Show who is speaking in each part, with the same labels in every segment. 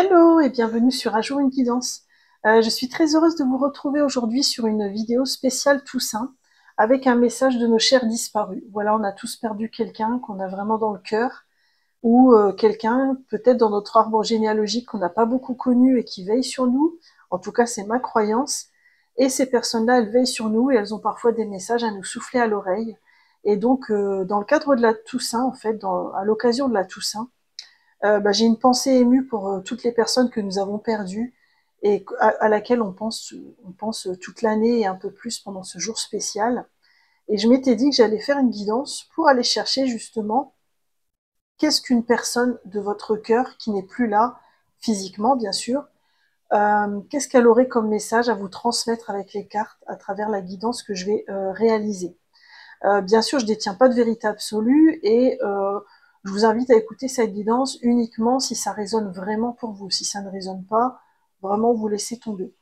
Speaker 1: Hello et bienvenue sur Un jour une guidance. Je suis très heureuse de vous retrouver aujourd'hui sur une vidéo spéciale Toussaint avec un message de nos chers disparus. Voilà, on a tous perdu quelqu'un qu'on a vraiment dans le cœur ou quelqu'un peut-être dans notre arbre généalogique qu'on n'a pas beaucoup connu et qui veille sur nous. En tout cas, c'est ma croyance. Et ces personnes-là, elles veillent sur nous et elles ont parfois des messages à nous souffler à l'oreille. Et donc, dans le cadre de la Toussaint, en fait, à l'occasion de la Toussaint, j'ai une pensée émue pour toutes les personnes que nous avons perdues et à laquelle on pense toute l'année et un peu plus pendant ce jour spécial. Et je m'étais dit que j'allais faire une guidance pour aller chercher justement qu'est-ce qu'une personne de votre cœur qui n'est plus là, physiquement bien sûr, qu'est-ce qu'elle aurait comme message à vous transmettre avec les cartes à travers la guidance que je vais réaliser. Bien sûr, je ne détiens pas de vérité absolue et je vous invite à écouter cette guidance uniquement si ça résonne vraiment pour vous. Si ça ne résonne pas, vraiment vous laissez tomber.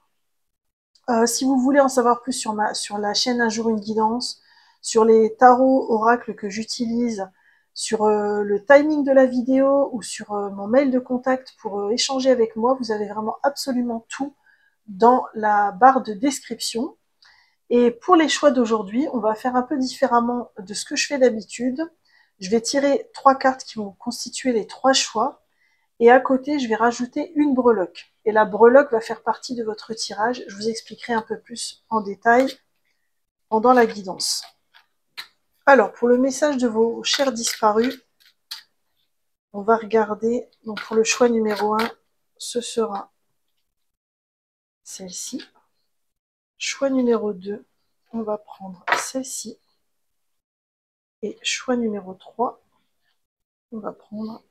Speaker 1: Si vous voulez en savoir plus sur la chaîne Un jour une guidance, sur les tarots oracles que j'utilise, sur le timing de la vidéo ou sur mon mail de contact pour échanger avec moi, vous avez vraiment absolument tout dans la barre de description. Et pour les choix d'aujourd'hui, on va faire un peu différemment de ce que je fais d'habitude. Je vais tirer 3 cartes qui vont constituer les 3 choix. Et à côté, je vais rajouter une breloque. Et la breloque va faire partie de votre tirage. Je vous expliquerai un peu plus en détail pendant la guidance. Alors, pour le message de vos chers disparus, on va regarder. Donc, pour le choix numéro 1, ce sera celle-ci. Choix numéro 2, on va prendre celle-ci. Et choix numéro 3, on va prendre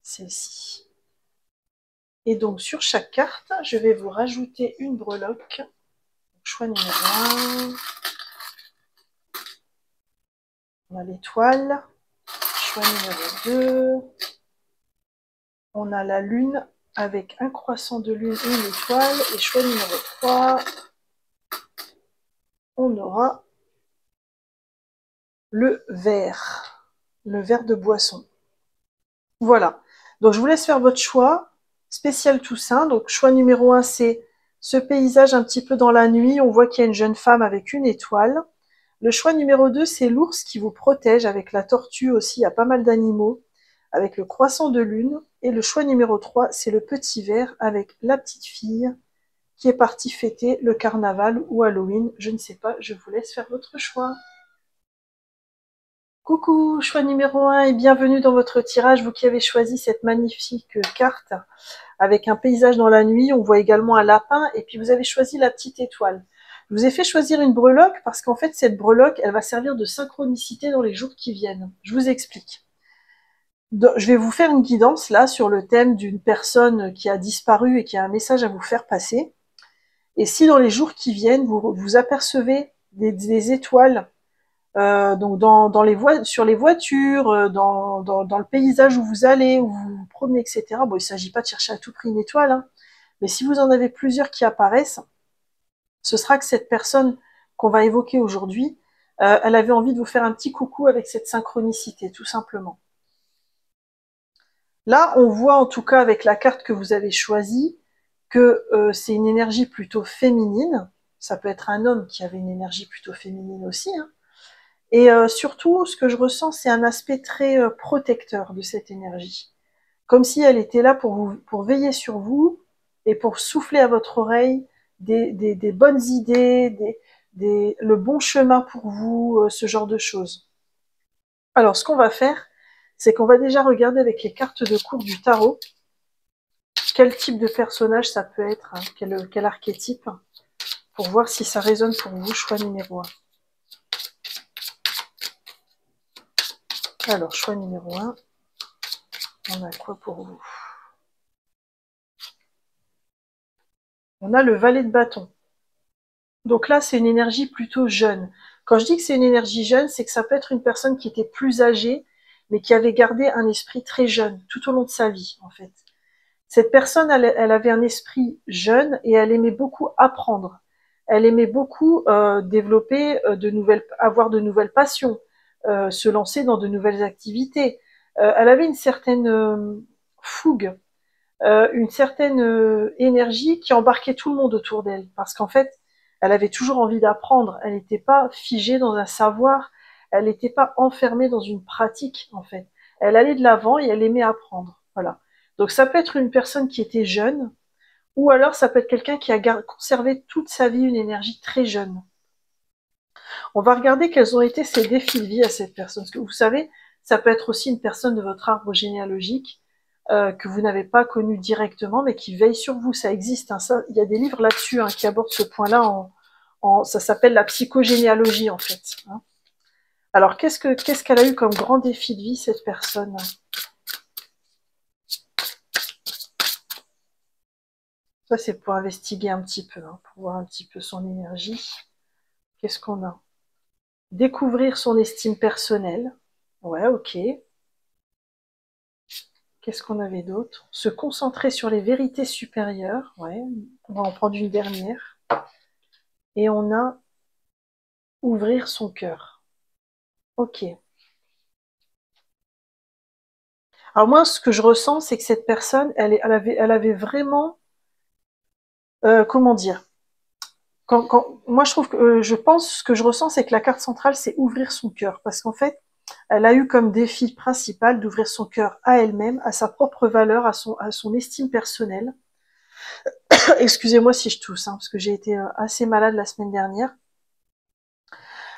Speaker 1: celle-ci. Et donc sur chaque carte, je vais vous rajouter une breloque. Choix numéro 1, on a l'étoile. Choix numéro 2, on a la lune avec un croissant de lune et une étoile. Et choix numéro 3, on aura le verre de boisson. Voilà, donc je vous laisse faire votre choix, spécial Toussaint. Donc choix numéro 1, c'est ce paysage un petit peu dans la nuit, on voit qu'il y a une jeune femme avec une étoile. Le choix numéro 2, c'est l'ours qui vous protège, avec la tortue aussi, il y a pas mal d'animaux, avec le croissant de lune. Et le choix numéro 3, c'est le petit verre avec la petite fille qui est partie fêter le carnaval ou Halloween. Je ne sais pas, je vous laisse faire votre choix. Coucou, choix numéro 1 et bienvenue dans votre tirage, vous qui avez choisi cette magnifique carte avec un paysage dans la nuit, on voit également un lapin et puis vous avez choisi la petite étoile. Je vous ai fait choisir une breloque parce qu'en fait cette breloque, elle va servir de synchronicité dans les jours qui viennent. Je vous explique. Je vais vous faire une guidance là sur le thème d'une personne qui a disparu et qui a un message à vous faire passer. Et si dans les jours qui viennent, vous apercevez des étoiles donc sur les voitures, dans le paysage où vous allez, où vous vous promenez, etc. Bon, il ne s'agit pas de chercher à tout prix une étoile, hein, mais si vous en avez plusieurs qui apparaissent, ce sera que cette personne qu'on va évoquer aujourd'hui, elle avait envie de vous faire un petit coucou avec cette synchronicité, tout simplement. Là, on voit en tout cas avec la carte que vous avez choisie que c'est une énergie plutôt féminine. Ça peut être un homme qui avait une énergie plutôt féminine aussi, hein. Et surtout, ce que je ressens, c'est un aspect très protecteur de cette énergie. Comme si elle était là pour veiller sur vous et pour souffler à votre oreille des bonnes idées, le bon chemin pour vous, ce genre de choses. Alors, ce qu'on va faire, c'est qu'on va déjà regarder avec les cartes de cours du tarot quel type de personnage ça peut être, hein, quel archétype, pour voir si ça résonne pour vous, choix numéro 1. Alors, choix numéro 1, on a quoi pour vous? On a le valet de bâton. Donc là, c'est une énergie plutôt jeune. Quand je dis que c'est une énergie jeune, c'est que ça peut être une personne qui était plus âgée, mais qui avait gardé un esprit très jeune tout au long de sa vie, en fait. Cette personne, elle avait un esprit jeune et elle aimait beaucoup apprendre. Elle aimait beaucoup développer avoir de nouvelles passions, se lancer dans de nouvelles activités. Elle avait une certaine fougue. une certaine énergie qui embarquait tout le monde autour d'elle, parce qu'en fait, elle avait toujours envie d'apprendre, elle n'était pas figée dans un savoir, elle n'était pas enfermée dans une pratique, en fait. Elle allait de l'avant et elle aimait apprendre, voilà. Donc ça peut être une personne qui était jeune, ou alors ça peut être quelqu'un qui a conservé toute sa vie une énergie très jeune. On va regarder quels ont été ses défis de vie à cette personne, parce que vous savez, ça peut être aussi une personne de votre arbre généalogique, que vous n'avez pas connu directement, mais qui veille sur vous. Ça existe. Hein, ça, il y a des livres là-dessus, hein, qui abordent ce point-là. Ça s'appelle la psychogénéalogie en fait. Hein. Alors qu'est-ce qu'elle a eu comme grand défi de vie cette personne? Ça c'est pour investiguer un petit peu, hein, pour voir un petit peu son énergie. Qu'est-ce qu'on a? Découvrir son estime personnelle. Ouais, ok. Qu'est-ce qu'on avait d'autre? Se concentrer sur les vérités supérieures. Ouais, on va en prendre une dernière. Et on a ouvrir son cœur. Ok. Alors moi, ce que je ressens, c'est que cette personne, elle avait vraiment, comment dire, moi je trouve que, je pense, ce que je ressens, c'est que la carte centrale, c'est ouvrir son cœur, parce qu'en fait, elle a eu comme défi principal d'ouvrir son cœur à elle-même, à sa propre valeur, à son estime personnelle. Excusez-moi si je tousse, hein, parce que j'ai été assez malade la semaine dernière.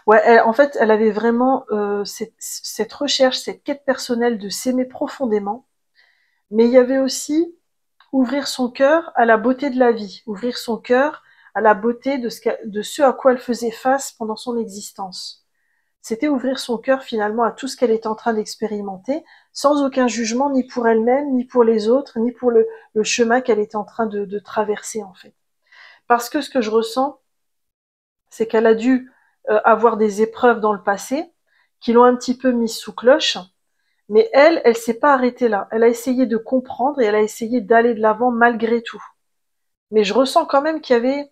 Speaker 1: Ouais, en fait, elle avait vraiment cette recherche, cette quête personnelle de s'aimer profondément, mais il y avait aussi ouvrir son cœur à la beauté de la vie, ouvrir son cœur à la beauté de ce à quoi elle faisait face pendant son existence. C'était ouvrir son cœur finalement à tout ce qu'elle était en train d'expérimenter, sans aucun jugement, ni pour elle-même, ni pour les autres, ni pour le chemin qu'elle était en train de traverser en fait. Parce que ce que je ressens, c'est qu'elle a dû avoir des épreuves dans le passé qui l'ont un petit peu mise sous cloche, mais elle s'est pas arrêtée là. Elle a essayé de comprendre et elle a essayé d'aller de l'avant malgré tout. Mais je ressens quand même qu'il y avait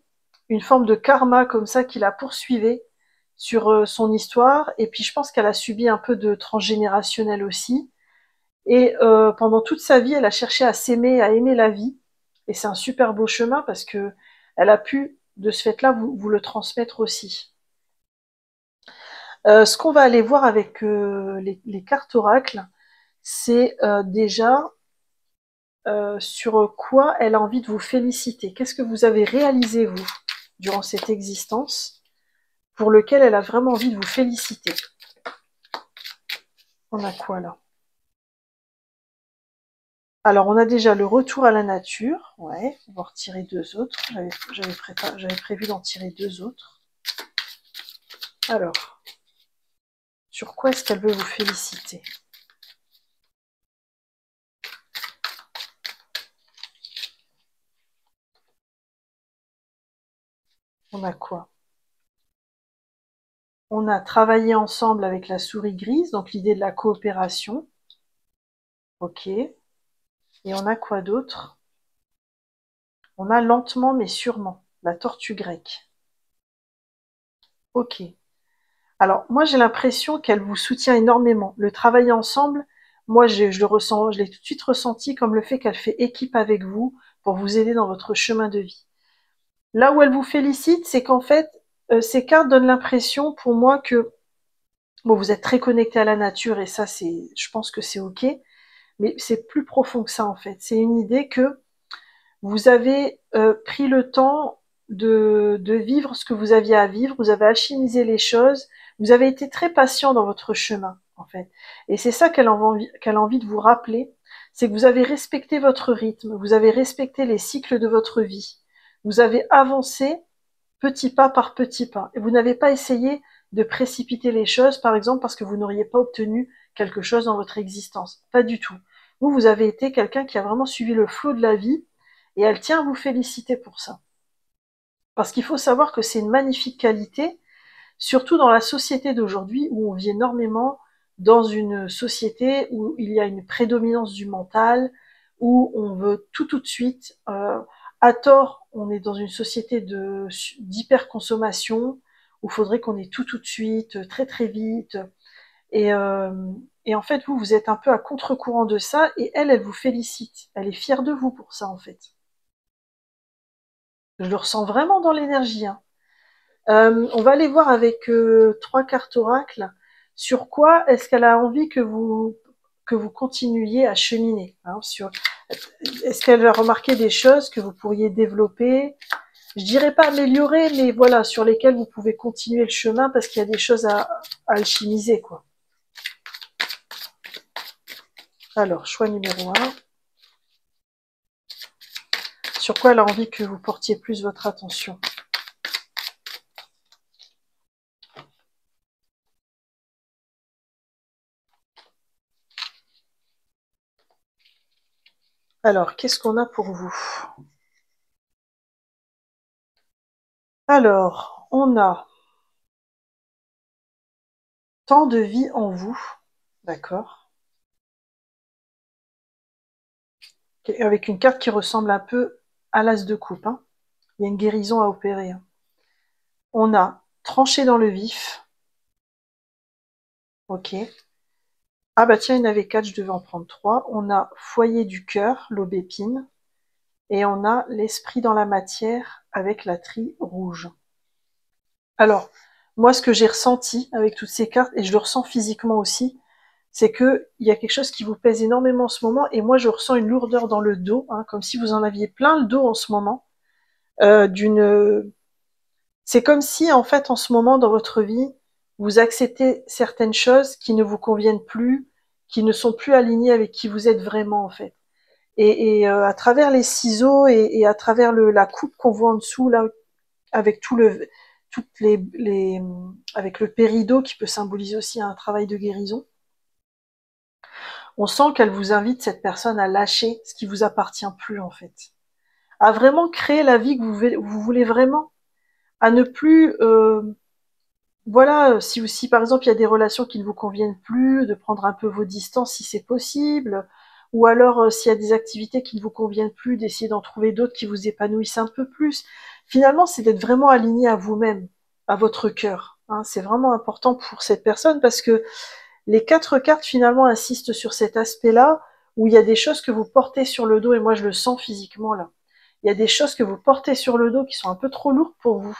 Speaker 1: une forme de karma comme ça qui la poursuivait sur son histoire. Et puis je pense qu'elle a subi un peu de transgénérationnel aussi. Et pendant toute sa vie, elle a cherché à s'aimer, à aimer la vie. Et c'est un super beau chemin parce que elle a pu, de ce fait-là, vous le transmettre aussi. Ce qu'on va aller voir avec les cartes oracles, c'est déjà sur quoi elle a envie de vous féliciter. Qu'est-ce que vous avez réalisé, vous, durant cette existence, pour lequel elle a vraiment envie de vous féliciter. On a quoi, là? Alors, on a déjà le retour à la nature. Ouais, on va en retirer deux autres. J'avais prévu d'en tirer deux autres. Alors, sur quoi est-ce qu'elle veut vous féliciter? On a quoi? On a travaillé ensemble avec la souris grise, donc l'idée de la coopération. Ok. Et on a quoi d'autre? On a lentement mais sûrement, la tortue grecque. Ok. Alors, moi, j'ai l'impression qu'elle vous soutient énormément. Le travailler ensemble, moi, je le ressens, je l'ai tout de suite ressenti comme le fait qu'elle fait équipe avec vous pour vous aider dans votre chemin de vie. Là où elle vous félicite, c'est qu'en fait, ces cartes donnent l'impression pour moi que, bon, vous êtes très connecté à la nature et ça, je pense que c'est ok, mais c'est plus profond que ça, en fait. C'est une idée que vous avez pris le temps de vivre ce que vous aviez à vivre, vous avez alchimisé les choses, vous avez été très patient dans votre chemin, en fait. Et c'est ça qu'elle a envie de vous rappeler, c'est que vous avez respecté votre rythme, vous avez respecté les cycles de votre vie, vous avez avancé petit pas par petit pas, et vous n'avez pas essayé de précipiter les choses, par exemple parce que vous n'auriez pas obtenu quelque chose dans votre existence. Pas du tout. Vous avez été quelqu'un qui a vraiment suivi le flot de la vie, et elle tient à vous féliciter pour ça. Parce qu'il faut savoir que c'est une magnifique qualité, surtout dans la société d'aujourd'hui où on vit énormément dans une société où il y a une prédominance du mental, où on veut tout de suite. À tort, on est dans une société d'hyperconsommation, où il faudrait qu'on ait tout de suite, très très vite. Et, euh, et en fait, vous êtes un peu à contre-courant de ça, et elle vous félicite. Elle est fière de vous pour ça, en fait. Je le ressens vraiment dans l'énergie, hein. On va aller voir avec 3 cartes oracles sur quoi est-ce qu'elle a envie que vous continuiez à cheminer, hein, est-ce qu'elle a remarqué des choses que vous pourriez développer, je dirais pas améliorer, mais voilà, sur lesquelles vous pouvez continuer le chemin parce qu'il y a des choses à alchimiser, quoi. Alors, choix numéro 1. Sur quoi elle a envie que vous portiez plus votre attention? Alors, qu'est-ce qu'on a pour vous? Alors, on a tant de vie en vous, d'accord? Avec une carte qui ressemble un peu à l'as de coupe, hein. Il y a une guérison à opérer, hein. On a tranché dans le vif, ok. Ah bah tiens, il y en avait 4, je devais en prendre 3. On a foyer du cœur, l'aubépine, et on a l'esprit dans la matière avec la trille rouge. Alors, moi, ce que j'ai ressenti avec toutes ces cartes, et je le ressens physiquement aussi, c'est que il y a quelque chose qui vous pèse énormément en ce moment, et moi, je ressens une lourdeur dans le dos, hein, comme si vous en aviez plein le dos en ce moment. C'est comme si, en fait, en ce moment, dans votre vie, vous acceptez certaines choses qui ne vous conviennent plus, qui ne sont plus alignées avec qui vous êtes vraiment, en fait. À travers les ciseaux et à travers la coupe qu'on voit en dessous, là, avec avec le péridot qui peut symboliser aussi un travail de guérison, on sent qu'elle vous invite, cette personne, à lâcher ce qui vous appartient plus, en fait. À vraiment créer la vie que vous voulez vraiment. À ne plus, voilà, si par exemple il y a des relations qui ne vous conviennent plus, de prendre un peu vos distances si c'est possible, ou alors s'il y a des activités qui ne vous conviennent plus, d'essayer d'en trouver d'autres qui vous épanouissent un peu plus. Finalement, c'est d'être vraiment aligné à vous-même, à votre cœur, hein. C'est vraiment important pour cette personne parce que les 4 cartes finalement insistent sur cet aspect-là où il y a des choses que vous portez sur le dos, et moi je le sens physiquement là. Il y a des choses que vous portez sur le dos qui sont un peu trop lourdes pour vous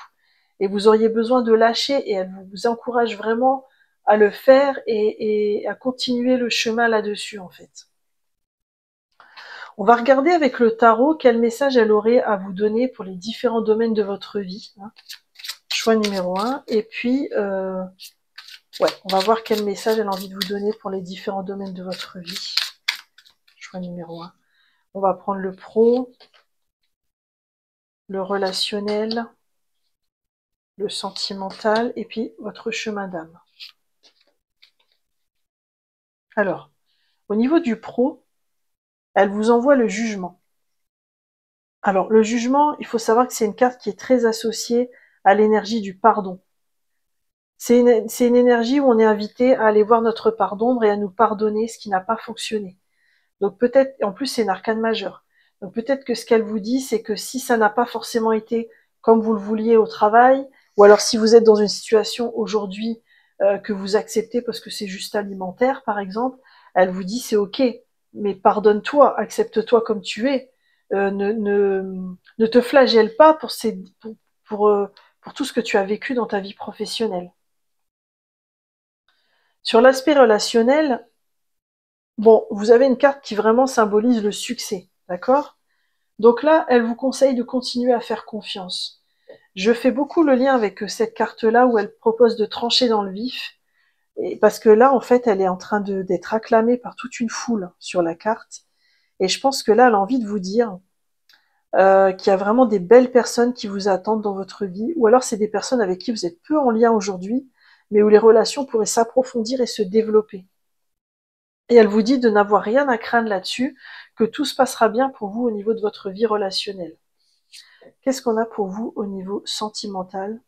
Speaker 1: et vous auriez besoin de lâcher, et elle vous encourage vraiment à le faire et à continuer le chemin là-dessus, en fait. On va regarder avec le tarot quel message elle aurait à vous donner pour les différents domaines de votre vie, hein. Choix numéro 1. Et puis, ouais, on va voir quel message elle a envie de vous donner pour les différents domaines de votre vie. Choix numéro 1. On va prendre le pro, le relationnel, le sentimental, et puis votre chemin d'âme. Alors, au niveau du pro, elle vous envoie le jugement. Alors, le jugement, il faut savoir que c'est une carte qui est très associée à l'énergie du pardon. C'est une énergie où on est invité à aller voir notre part d'ombre et à nous pardonner ce qui n'a pas fonctionné. Donc peut-être, en plus c'est une arcane majeure, donc peut-être que ce qu'elle vous dit, c'est que si ça n'a pas forcément été comme vous le vouliez au travail, ou alors si vous êtes dans une situation aujourd'hui que vous acceptez parce que c'est juste alimentaire, par exemple, elle vous dit c'est ok, mais pardonne-toi, accepte-toi comme tu es, ne te flagelle pas pour tout ce que tu as vécu dans ta vie professionnelle. Sur l'aspect relationnel, bon, vous avez une carte qui vraiment symbolise le succès, d'accord? Donc là, elle vous conseille de continuer à faire confiance. Je fais beaucoup le lien avec cette carte-là où elle propose de trancher dans le vif, et parce que là, en fait, elle est en train d'être acclamée par toute une foule sur la carte. Et je pense que là, elle a envie de vous dire qu'il y a vraiment des belles personnes qui vous attendent dans votre vie, ou alors c'est des personnes avec qui vous êtes peu en lien aujourd'hui, mais où les relations pourraient s'approfondir et se développer. Et elle vous dit de n'avoir rien à craindre là-dessus, que tout se passera bien pour vous au niveau de votre vie relationnelle. Qu'est-ce qu'on a pour vous au niveau sentimental?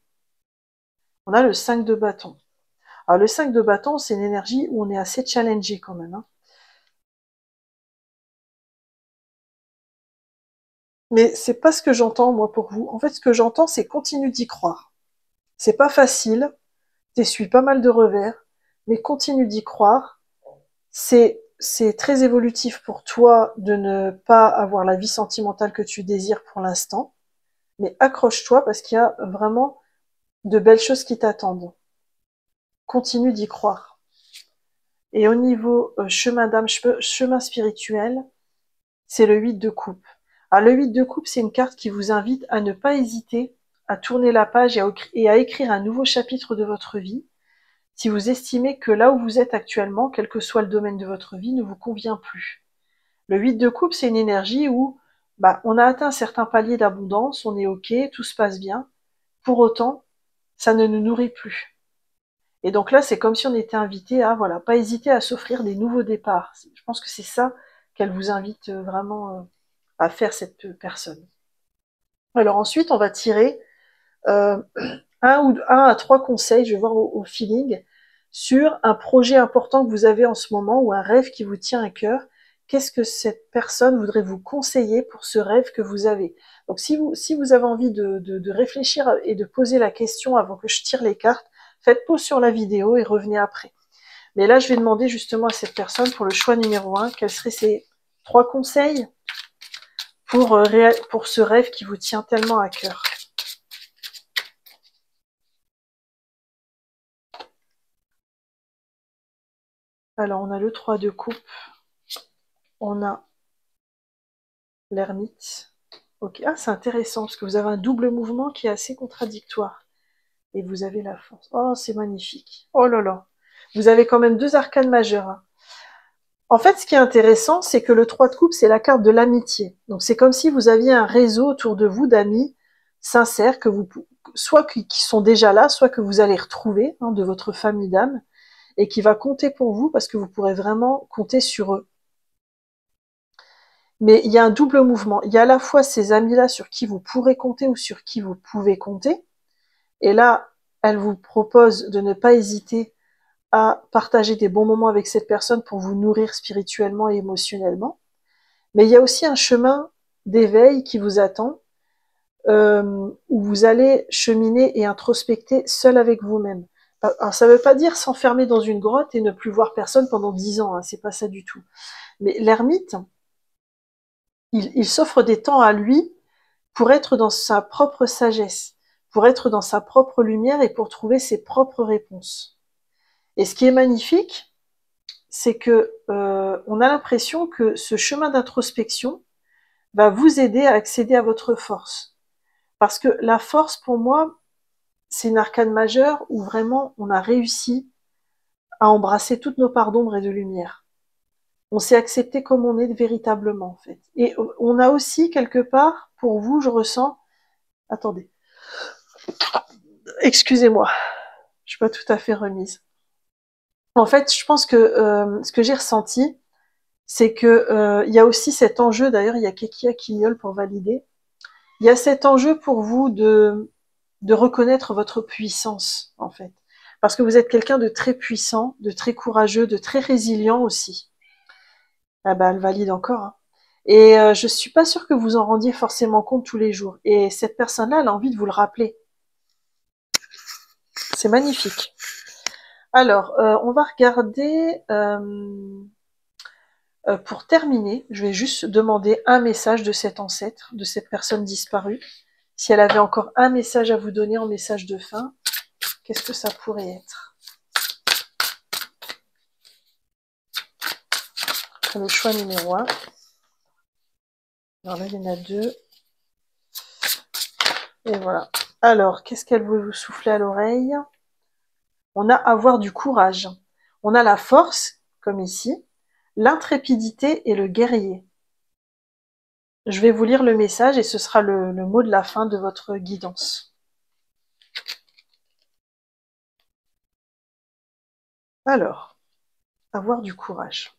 Speaker 1: On a le 5 de bâton. Alors le 5 de bâton, c'est une énergie où on est assez challengé quand même, hein. Mais c'est pas ce que j'entends moi pour vous. En fait, ce que j'entends, c'est continue d'y croire. C'est pas facile, t'essuies pas mal de revers, mais continue d'y croire. C'est très évolutif pour toi de ne pas avoir la vie sentimentale que tu désires pour l'instant, mais accroche-toi parce qu'il y a vraiment de belles choses qui t'attendent. Continue d'y croire. Et au niveau chemin d'âme, chemin spirituel, c'est le 8 de coupe. Alors le 8 de coupe, c'est une carte qui vous invite à ne pas hésiter à tourner la page et à écrire un nouveau chapitre de votre vie, si vous estimez que là où vous êtes actuellement, quel que soit le domaine de votre vie, ne vous convient plus. Le 8 de coupe, c'est une énergie où on a atteint un certain palier d'abondance, on est ok, tout se passe bien. Pour autant, ça ne nous nourrit plus. Et donc là, c'est comme si on était invité à, voilà, pas hésiter à s'offrir des nouveaux départs. Je pense que c'est ça qu'elle vous invite vraiment à faire, cette personne. Alors ensuite, on va tirer un à trois conseils, je vais voir au feeling, sur un projet important que vous avez en ce moment ou un rêve qui vous tient à cœur. Qu'est-ce que cette personne voudrait vous conseiller pour ce rêve que vous avez? Donc si vous avez envie de réfléchir et de poser la question avant que je tire les cartes, faites pause sur la vidéo et revenez après. Mais là, je vais demander justement à cette personne pour le choix numéro 1, quels seraient ces 3 conseils pour ce rêve qui vous tient tellement à cœur. Alors, on a le 3 de coupe, on a l'ermite. Ok, ah, c'est intéressant parce que vous avez un double mouvement qui est assez contradictoire. Et vous avez la force. Oh, c'est magnifique. Oh là là. Vous avez quand même 2 arcanes majeures. Hein. En fait, ce qui est intéressant, c'est que le 3 de coupe, c'est la carte de l'amitié. Donc, c'est comme si vous aviez un réseau autour de vous d'amis sincères, soit qui sont déjà là, soit que vous allez retrouver de votre famille d'âme, et qui va compter pour vous parce que vous pourrez vraiment compter sur eux. Mais il y a un double mouvement. Il y a à la fois ces amis-là sur qui vous pourrez compter ou sur qui vous pouvez compter. Et là, elle vous propose de ne pas hésiter à partager des bons moments avec cette personne pour vous nourrir spirituellement et émotionnellement. Mais il y a aussi un chemin d'éveil qui vous attend, où vous allez cheminer et introspecter seul avec vous-même. Alors, ça ne veut pas dire s'enfermer dans une grotte et ne plus voir personne pendant 10 ans, hein, c'est pas ça du tout. Mais l'ermite, il s'offre des temps à lui pour être dans sa propre sagesse, pour être dans sa propre lumière et pour trouver ses propres réponses. Et ce qui est magnifique, c'est que on a l'impression que ce chemin d'introspection va vous aider à accéder à votre force. Parce que la force, pour moi, c'est une arcane majeure où vraiment on a réussi à embrasser toutes nos parts d'ombre et de lumière. On s'est accepté comme on est véritablement, en fait. Et on a aussi, quelque part, pour vous, je ressens... Attendez. Excusez-moi. Je suis pas tout à fait remise. En fait, je pense que ce que j'ai ressenti, c'est que il y a aussi cet enjeu, d'ailleurs, il y a Kekia qui miaule pour valider, il y a cet enjeu pour vous de reconnaître votre puissance, en fait. Parce que vous êtes quelqu'un de très puissant, de très courageux, de très résilient aussi. Ah bah, elle valide encore. Hein. Et je suis pas sûre que vous en rendiez forcément compte tous les jours. Et cette personne-là, elle a envie de vous le rappeler. C'est magnifique. Alors, on va regarder... pour terminer, je vais juste demander un message de cet ancêtre, de cette personne disparue. Si elle avait encore un message à vous donner en message de fin, qu'est-ce que ça pourrait être? Le choix numéro 1. Alors là, il y en a 2. Et voilà. Alors, qu'est-ce qu'elle veut vous souffler à l'oreille? On a avoir du courage. On a la force, comme ici, l'intrépidité et le guerrier. Je vais vous lire le message et ce sera le mot de la fin de votre guidance. Alors, avoir du courage.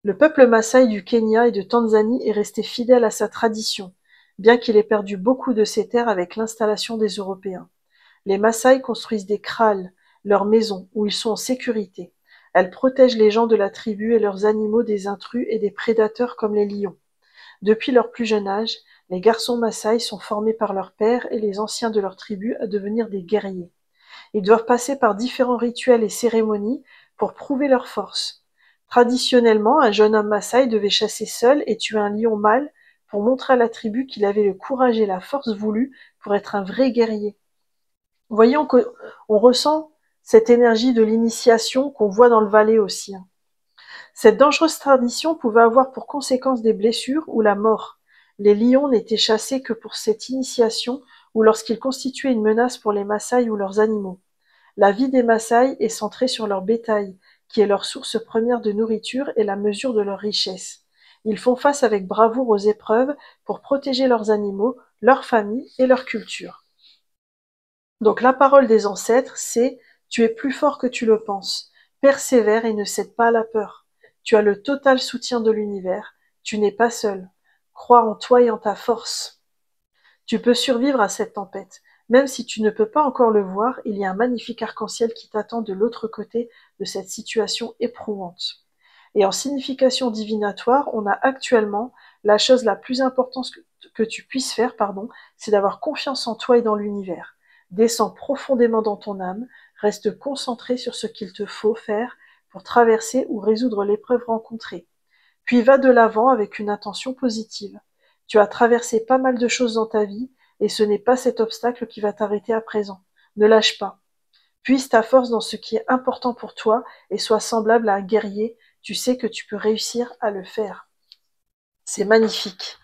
Speaker 1: Le peuple Maasai du Kenya et de Tanzanie est resté fidèle à sa tradition, bien qu'il ait perdu beaucoup de ses terres avec l'installation des Européens. Les Maasai construisent des kraals, leurs maisons, où ils sont en sécurité. Elles protègent les gens de la tribu et leurs animaux des intrus et des prédateurs comme les lions. Depuis leur plus jeune âge, les garçons Maasai sont formés par leur père et les anciens de leur tribu à devenir des guerriers. Ils doivent passer par différents rituels et cérémonies pour prouver leur force. Traditionnellement, un jeune homme Maasai devait chasser seul et tuer un lion mâle pour montrer à la tribu qu'il avait le courage et la force voulus pour être un vrai guerrier. Voyons qu'on ressent cette énergie de l'initiation qu'on voit dans le Valais aussi. Cette dangereuse tradition pouvait avoir pour conséquence des blessures ou la mort. Les lions n'étaient chassés que pour cette initiation ou lorsqu'ils constituaient une menace pour les Maasai ou leurs animaux. La vie des Maasai est centrée sur leur bétail, qui est leur source première de nourriture et la mesure de leur richesse. Ils font face avec bravoure aux épreuves pour protéger leurs animaux, leur famille et leur culture. Donc la parole des ancêtres, c'est « Tu es plus fort que tu le penses. Persévère et ne cède pas à la peur. Tu as le total soutien de l'univers. Tu n'es pas seul. Crois en toi et en ta force. Tu peux survivre à cette tempête. Même si tu ne peux pas encore le voir, il y a un magnifique arc-en-ciel qui t'attend de l'autre côté de cette situation éprouvante. » Et en signification divinatoire, on a actuellement la chose la plus importante que tu puisses faire, c'est d'avoir confiance en toi et dans l'univers. Descends profondément dans ton âme, reste concentré sur ce qu'il te faut faire pour traverser ou résoudre l'épreuve rencontrée. Puis va de l'avant avec une intention positive. Tu as traversé pas mal de choses dans ta vie, et ce n'est pas cet obstacle qui va t'arrêter à présent. Ne lâche pas. Puise ta force dans ce qui est important pour toi et sois semblable à un guerrier. Tu sais que tu peux réussir à le faire. C'est magnifique.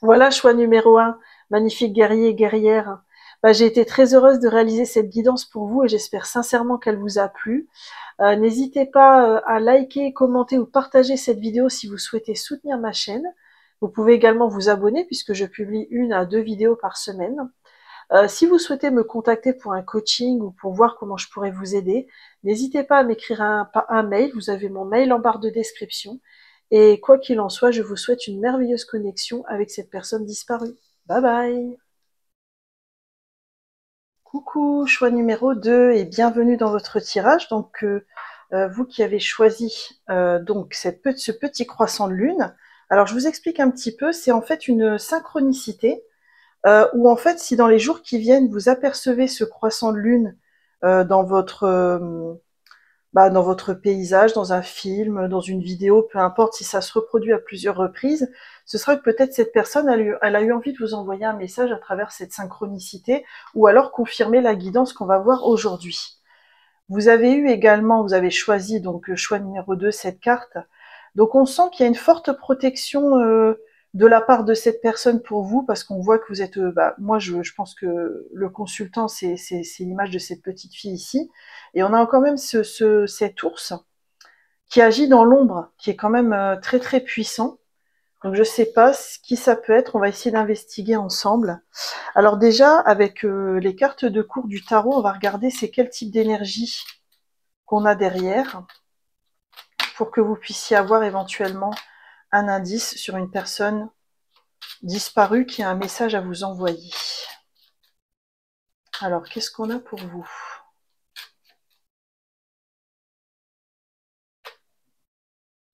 Speaker 1: Voilà, choix numéro 1, magnifique guerrier et guerrière. J'ai été très heureuse de réaliser cette guidance pour vous et j'espère sincèrement qu'elle vous a plu. N'hésitez pas à liker, commenter ou partager cette vidéo si vous souhaitez soutenir ma chaîne. Vous pouvez également vous abonner puisque je publie 1 à 2 vidéos par semaine. Si vous souhaitez me contacter pour un coaching ou pour voir comment je pourrais vous aider, n'hésitez pas à m'écrire un mail, vous avez mon mail en barre de description. Et quoi qu'il en soit, je vous souhaite une merveilleuse connexion avec cette personne disparue. Bye bye! Coucou, choix numéro 2 et bienvenue dans votre tirage. Donc, vous qui avez choisi donc ce petit croissant de lune. Alors, je vous explique un petit peu, c'est en fait une synchronicité où en fait, si dans les jours qui viennent, vous apercevez ce croissant de lune dans dans votre paysage, dans un film, dans une vidéo, peu importe si ça se reproduit à plusieurs reprises, ce sera que peut-être cette personne elle a eu envie de vous envoyer un message à travers cette synchronicité ou alors confirmer la guidance qu'on va voir aujourd'hui. Vous avez choisi donc choix numéro 2 cette carte. Donc on sent qu'il y a une forte protection de la part de cette personne pour vous, parce qu'on voit que vous êtes, moi je pense que le consultant c'est l'image de cette petite fille ici, et on a quand même cet ours qui agit dans l'ombre, qui est quand même très très puissant. Donc je sais pas qui ça peut être, on va essayer d'investiguer ensemble. Alors déjà, avec les cartes de cours du tarot, on va regarder c'est quel type d'énergie qu'on a derrière, pour que vous puissiez avoir éventuellement un indice sur une personne disparue qui a un message à vous envoyer. Alors, qu'est-ce qu'on a pour vous?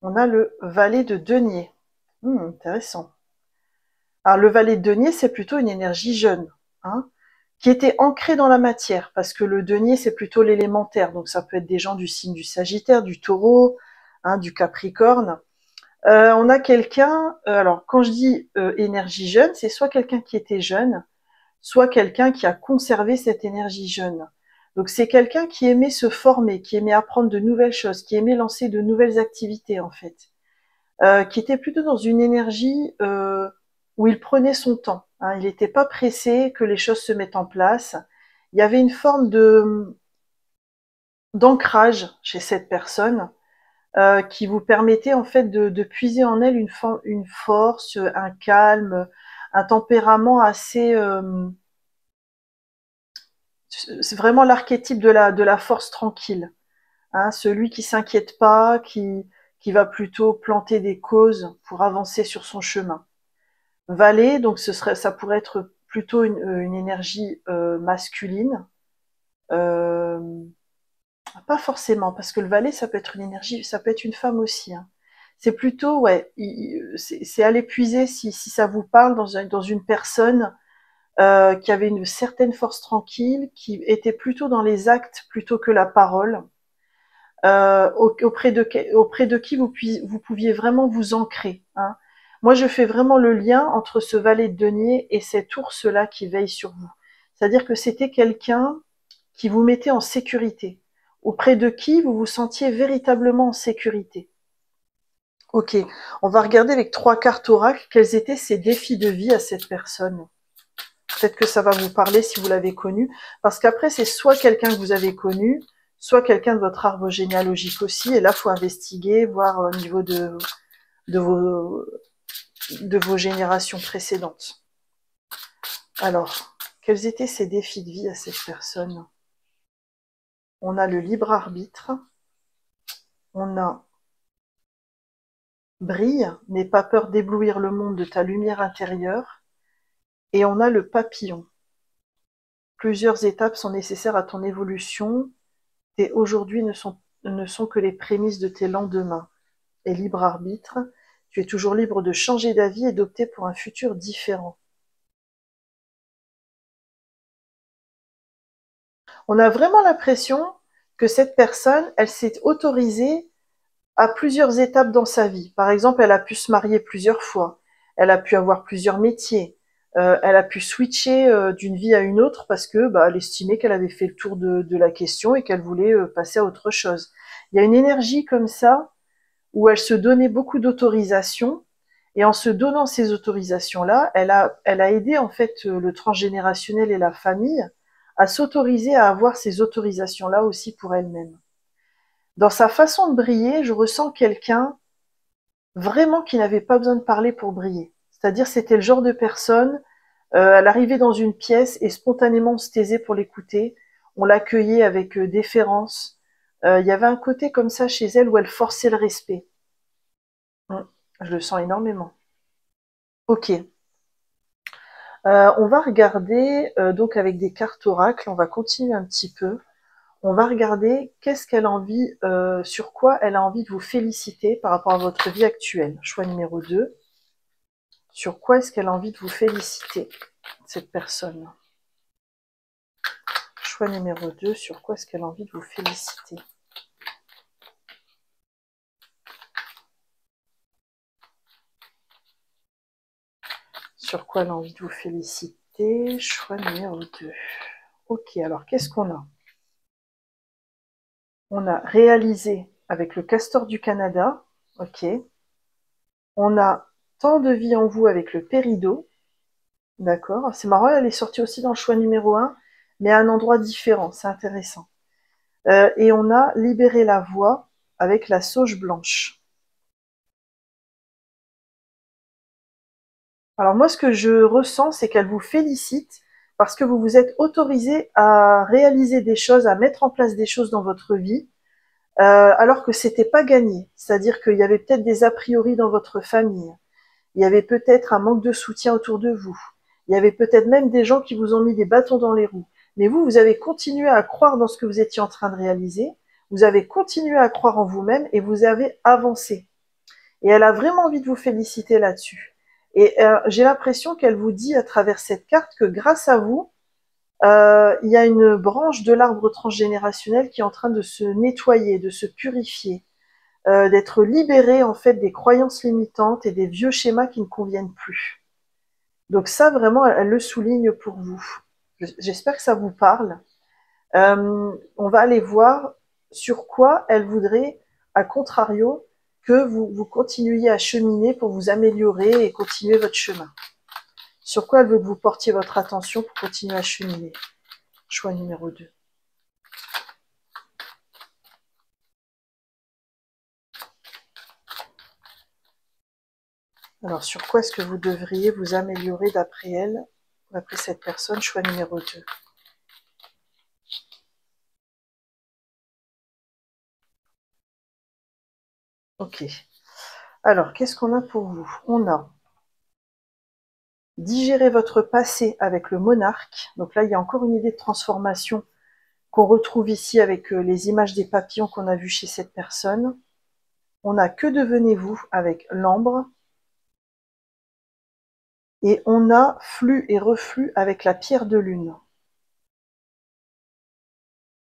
Speaker 1: On a le valet de denier. Intéressant. Alors, le valet de denier, c'est plutôt une énergie jeune, hein, qui était ancrée dans la matière, parce que le denier, c'est plutôt l'élémentaire. Donc, ça peut être des gens du signe du Sagittaire, du Taureau, hein, du Capricorne. On a quelqu'un, alors quand je dis énergie jeune, c'est soit quelqu'un qui était jeune, soit quelqu'un qui a conservé cette énergie jeune. Donc c'est quelqu'un qui aimait se former, qui aimait apprendre de nouvelles choses, qui aimait lancer de nouvelles activités en fait, qui était plutôt dans une énergie où il prenait son temps, hein, il n'était pas pressé que les choses se mettent en place. Il y avait une forme d'ancrage chez cette personne, qui vous permettait en fait de puiser en elle une force, un calme, un tempérament assez... c'est vraiment l'archétype de la force tranquille, hein, celui qui s'inquiète pas, qui va plutôt planter des causes pour avancer sur son chemin. Valet, donc ça pourrait être plutôt une énergie masculine, euh, pas forcément, parce que le valet, ça peut être une énergie, ça peut être une femme aussi, hein. C'est plutôt, ouais, c'est à l'épuiser si ça vous parle dans une personne qui avait une certaine force tranquille, qui était plutôt dans les actes plutôt que la parole, auprès de qui vous pouviez vraiment vous ancrer, hein. Moi, je fais vraiment le lien entre ce valet de denier et cet ours-là qui veille sur vous. C'est-à-dire que c'était quelqu'un qui vous mettait en sécurité, auprès de qui vous vous sentiez véritablement en sécurité. Ok, on va regarder avec 3 cartes oracles quels étaient ses défis de vie à cette personne. Peut-être que ça va vous parler si vous l'avez connu, parce qu'après c'est soit quelqu'un que vous avez connu, soit quelqu'un de votre arbre généalogique aussi, et là il faut investiguer, voir au niveau de vos générations précédentes. Alors, quels étaient ses défis de vie à cette personne? On a le libre arbitre, on a brille, n'aie pas peur d'éblouir le monde de ta lumière intérieure, et on a le papillon. Plusieurs étapes sont nécessaires à ton évolution, tes aujourd'hui ne sont que les prémices de tes lendemains. Et libre arbitre, tu es toujours libre de changer d'avis et d'opter pour un futur différent. On a vraiment l'impression que cette personne, elle s'est autorisée à plusieurs étapes dans sa vie. Par exemple, elle a pu se marier plusieurs fois, elle a pu avoir plusieurs métiers, elle a pu switcher d'une vie à une autre parce que elle estimait qu'elle avait fait le tour de la question et qu'elle voulait passer à autre chose. Il y a une énergie comme ça où elle se donnait beaucoup d'autorisations, et en se donnant ces autorisations-là, elle a aidé en fait le transgénérationnel et la famille à s'autoriser à avoir ces autorisations-là aussi pour elle-même. Dans sa façon de briller, je ressens quelqu'un vraiment qui n'avait pas besoin de parler pour briller. C'est-à-dire c'était le genre de personne, elle arrivait dans une pièce et spontanément on se taisait pour l'écouter, on l'accueillait avec déférence. Il y avait un côté comme ça chez elle où elle forçait le respect. Je le sens énormément. Ok. On va regarder donc avec des cartes oracles, on va continuer un petit peu. On va regarder qu'est-ce qu'elle a envie, sur quoi elle a envie de vous féliciter par rapport à votre vie actuelle. Choix numéro 2. Sur quoi est-ce qu'elle a envie de vous féliciter, cette personne? Choix numéro 2. Sur quoi est-ce qu'elle a envie de vous féliciter? Sur quoi elle a envie de vous féliciter? Choix numéro 2. Ok, alors qu'est-ce qu'on a? On a réalisé avec le castor du Canada. Ok. On a tant de vie en vous avec le péridot. D'accord. C'est marrant, elle est sortie aussi dans le choix numéro 1, mais à un endroit différent. C'est intéressant. Et on a libéré la voie avec la sauge blanche. Alors moi, ce que je ressens, c'est qu'elle vous félicite parce que vous vous êtes autorisé à réaliser des choses, à mettre en place des choses dans votre vie, alors que c'était pas gagné. C'est-à-dire qu'il y avait peut-être des a priori dans votre famille. Il y avait peut-être un manque de soutien autour de vous. Il y avait peut-être même des gens qui vous ont mis des bâtons dans les roues. Mais vous, vous avez continué à croire dans ce que vous étiez en train de réaliser. Vous avez continué à croire en vous-même et vous avez avancé. Et elle a vraiment envie de vous féliciter là-dessus. Et j'ai l'impression qu'elle vous dit à travers cette carte que grâce à vous, il y a une branche de l'arbre transgénérationnel qui est en train de se nettoyer, de se purifier, d'être libérée en fait des croyances limitantes et des vieux schémas qui ne conviennent plus. Donc ça, vraiment, elle le souligne pour vous. J'espère que ça vous parle. On va aller voir sur quoi elle voudrait, à contrario, que vous continuiez à cheminer pour vous améliorer et continuer votre chemin. Sur quoi elle veut que vous portiez votre attention pour continuer à cheminer. Choix numéro 2. Alors, sur quoi est-ce que vous devriez vous améliorer d'après elle, d'après cette personne? Choix numéro 2. Ok. Alors, qu'est-ce qu'on a pour vous? On a digérer votre passé avec le monarque. Donc là, il y a encore une idée de transformation qu'on retrouve ici avec les images des papillons qu'on a vues chez cette personne. On a que devenez-vous avec l'ambre. Et on a flux et reflux avec la pierre de lune.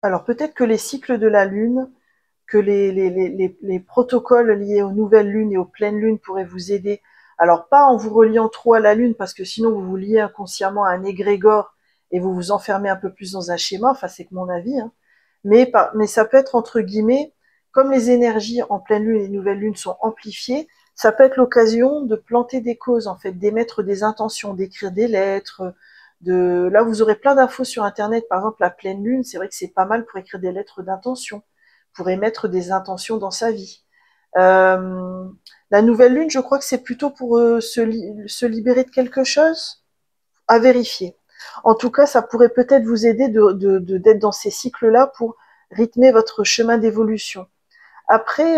Speaker 1: Alors peut-être que les cycles de la lune, que les protocoles liés aux nouvelles lunes et aux pleines lunes pourraient vous aider. Alors pas en vous reliant trop à la lune, parce que sinon vous vous liez inconsciemment à un égrégore et vous vous enfermez un peu plus dans un schéma, enfin c'est que mon avis, hein. Mais ça peut être entre guillemets, comme les énergies en pleine lune et nouvelle lune sont amplifiées, ça peut être l'occasion de planter des causes, en fait, d'émettre des intentions, d'écrire des lettres. Là, vous aurez plein d'infos sur Internet. Par exemple, la pleine lune, c'est vrai que c'est pas mal pour écrire des lettres d'intention, pour émettre des intentions dans sa vie. Euh, la nouvelle lune, je crois que c'est plutôt pour se libérer de quelque chose, à vérifier. En tout cas, ça pourrait peut-être vous aider d'être dans ces cycles-là pour rythmer votre chemin d'évolution. Après,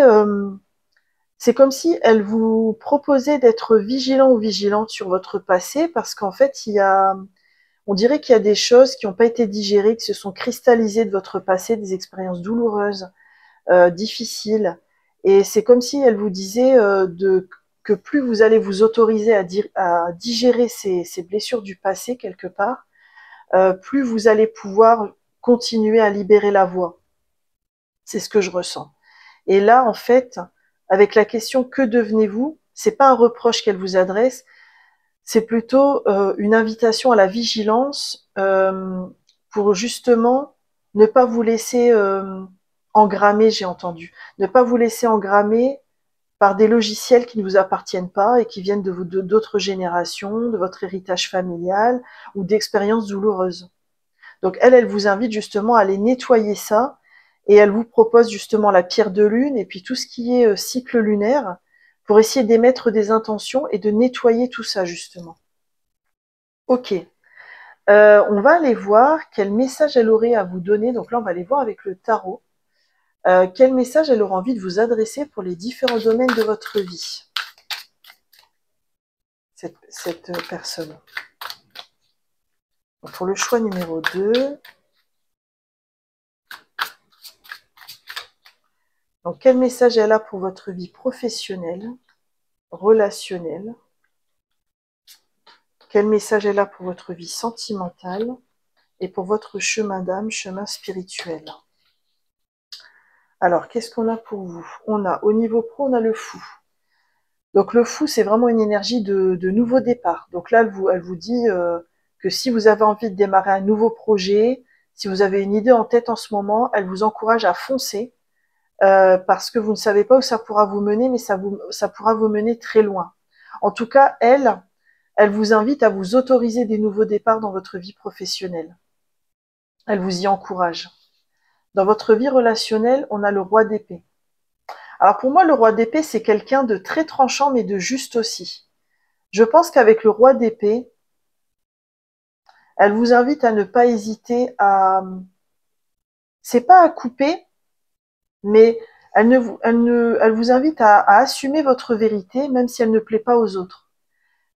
Speaker 1: c'est comme si elle vous proposait d'être vigilant ou vigilante sur votre passé, parce qu'en fait, on dirait qu'il y a des choses qui n'ont pas été digérées, qui se sont cristallisées de votre passé, des expériences douloureuses, difficiles. Et c'est comme si elle vous disait que plus vous allez vous autoriser à digérer ces blessures du passé quelque part, plus vous allez pouvoir continuer à libérer la voie. C'est ce que je ressens. Et là, en fait, avec la question que devenez-vous, c'est pas un reproche qu'elle vous adresse, c'est plutôt une invitation à la vigilance pour justement ne pas vous laisser engrammer, j'ai entendu, ne pas vous laisser engrammer par des logiciels qui ne vous appartiennent pas et qui viennent d'autres générations, de votre héritage familial ou d'expériences douloureuses. Donc elle vous invite justement à aller nettoyer ça et elle vous propose justement la pierre de lune et puis tout ce qui est cycle lunaire pour essayer d'émettre des intentions et de nettoyer tout ça justement. Ok, on va aller voir quel message elle aurait à vous donner. Donc là, on va aller voir avec le tarot. Quel message elle aura envie de vous adresser pour les différents domaines de votre vie, cette personne. Donc pour le choix numéro 2, donc quel message elle a pour votre vie professionnelle, relationnelle, quel message elle a pour votre vie sentimentale et pour votre chemin d'âme, chemin spirituel. Alors, qu'est-ce qu'on a pour vous? On a, au niveau pro, on a le fou. Donc le fou, c'est vraiment une énergie de nouveau départ. Donc là, elle vous dit que si vous avez envie de démarrer un nouveau projet, si vous avez une idée en tête en ce moment, elle vous encourage à foncer parce que vous ne savez pas où ça pourra vous mener, mais ça pourra vous mener très loin. En tout cas, elle vous invite à vous autoriser des nouveaux départs dans votre vie professionnelle. Elle vous y encourage. Dans votre vie relationnelle, on a le roi d'épée. Alors pour moi, le roi d'épée, c'est quelqu'un de très tranchant, mais de juste aussi. Je pense qu'avec le roi d'épée, elle vous invite à ne pas hésiter à... C'est pas à couper, mais elle vous invite à assumer votre vérité, même si elle ne plaît pas aux autres.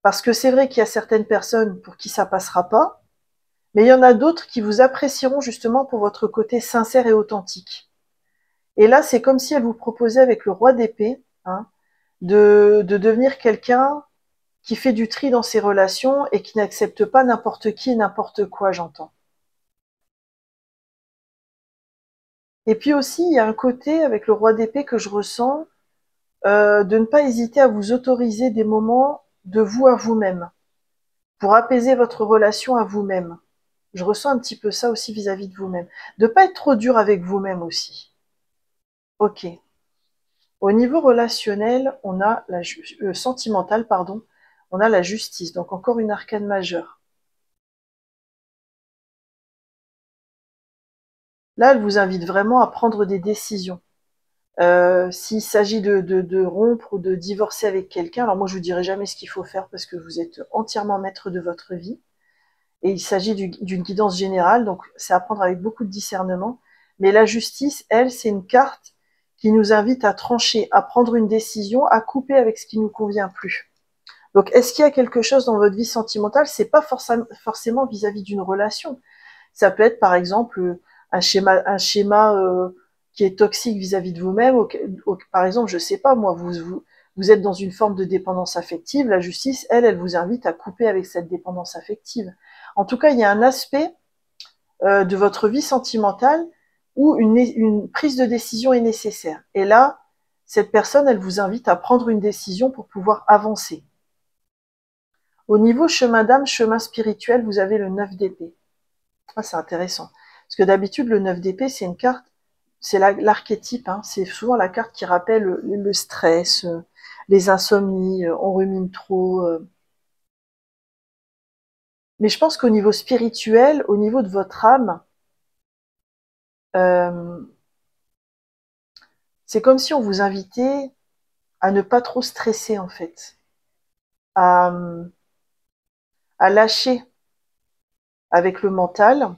Speaker 1: Parce que c'est vrai qu'il y a certaines personnes pour qui ça passera pas, mais il y en a d'autres qui vous apprécieront justement pour votre côté sincère et authentique. Et là, c'est comme si elle vous proposait avec le roi d'épée, hein, de devenir quelqu'un qui fait du tri dans ses relations et qui n'accepte pas n'importe qui et n'importe quoi, j'entends. Et puis aussi, il y a un côté avec le roi d'épée que je ressens, de ne pas hésiter à vous autoriser des moments de vous à vous-même, pour apaiser votre relation à vous-même. Je ressens un petit peu ça aussi vis-à-vis de vous-même. De ne pas être trop dur avec vous-même aussi. Ok. Au niveau relationnel, on a sentimental, pardon, on a la justice, donc encore une arcane majeure. Là, elle vous invite vraiment à prendre des décisions. S'il s'agit de rompre ou de divorcer avec quelqu'un, alors moi je vous dirai jamais ce qu'il faut faire parce que vous êtes entièrement maître de votre vie. Et il s'agit d'une guidance générale, donc c'est à prendre avec beaucoup de discernement. Mais la justice, elle, c'est une carte qui nous invite à trancher, à prendre une décision, à couper avec ce qui nous convient plus. Donc, est-ce qu'il y a quelque chose dans votre vie sentimentale? C'est pas forcément vis-à-vis d'une relation. Ça peut être, par exemple, un schéma qui est toxique vis-à-vis de vous-même. Par exemple, je sais pas, moi, vous êtes dans une forme de dépendance affective, la justice, elle vous invite à couper avec cette dépendance affective. En tout cas, il y a un aspect de votre vie sentimentale où une prise de décision est nécessaire. Et là, cette personne, elle vous invite à prendre une décision pour pouvoir avancer. Au niveau chemin d'âme, chemin spirituel, vous avez le 9 d'épée. Ah, c'est intéressant. Parce que d'habitude, le 9 d'épée, c'est une carte, c'est l'archétype, hein, c'est souvent la carte qui rappelle le stress, les insomnies, on rumine trop. Mais je pense qu'au niveau spirituel, au niveau de votre âme, euh, c'est comme si on vous invitait à ne pas trop stresser, en fait, à, à lâcher avec le mental,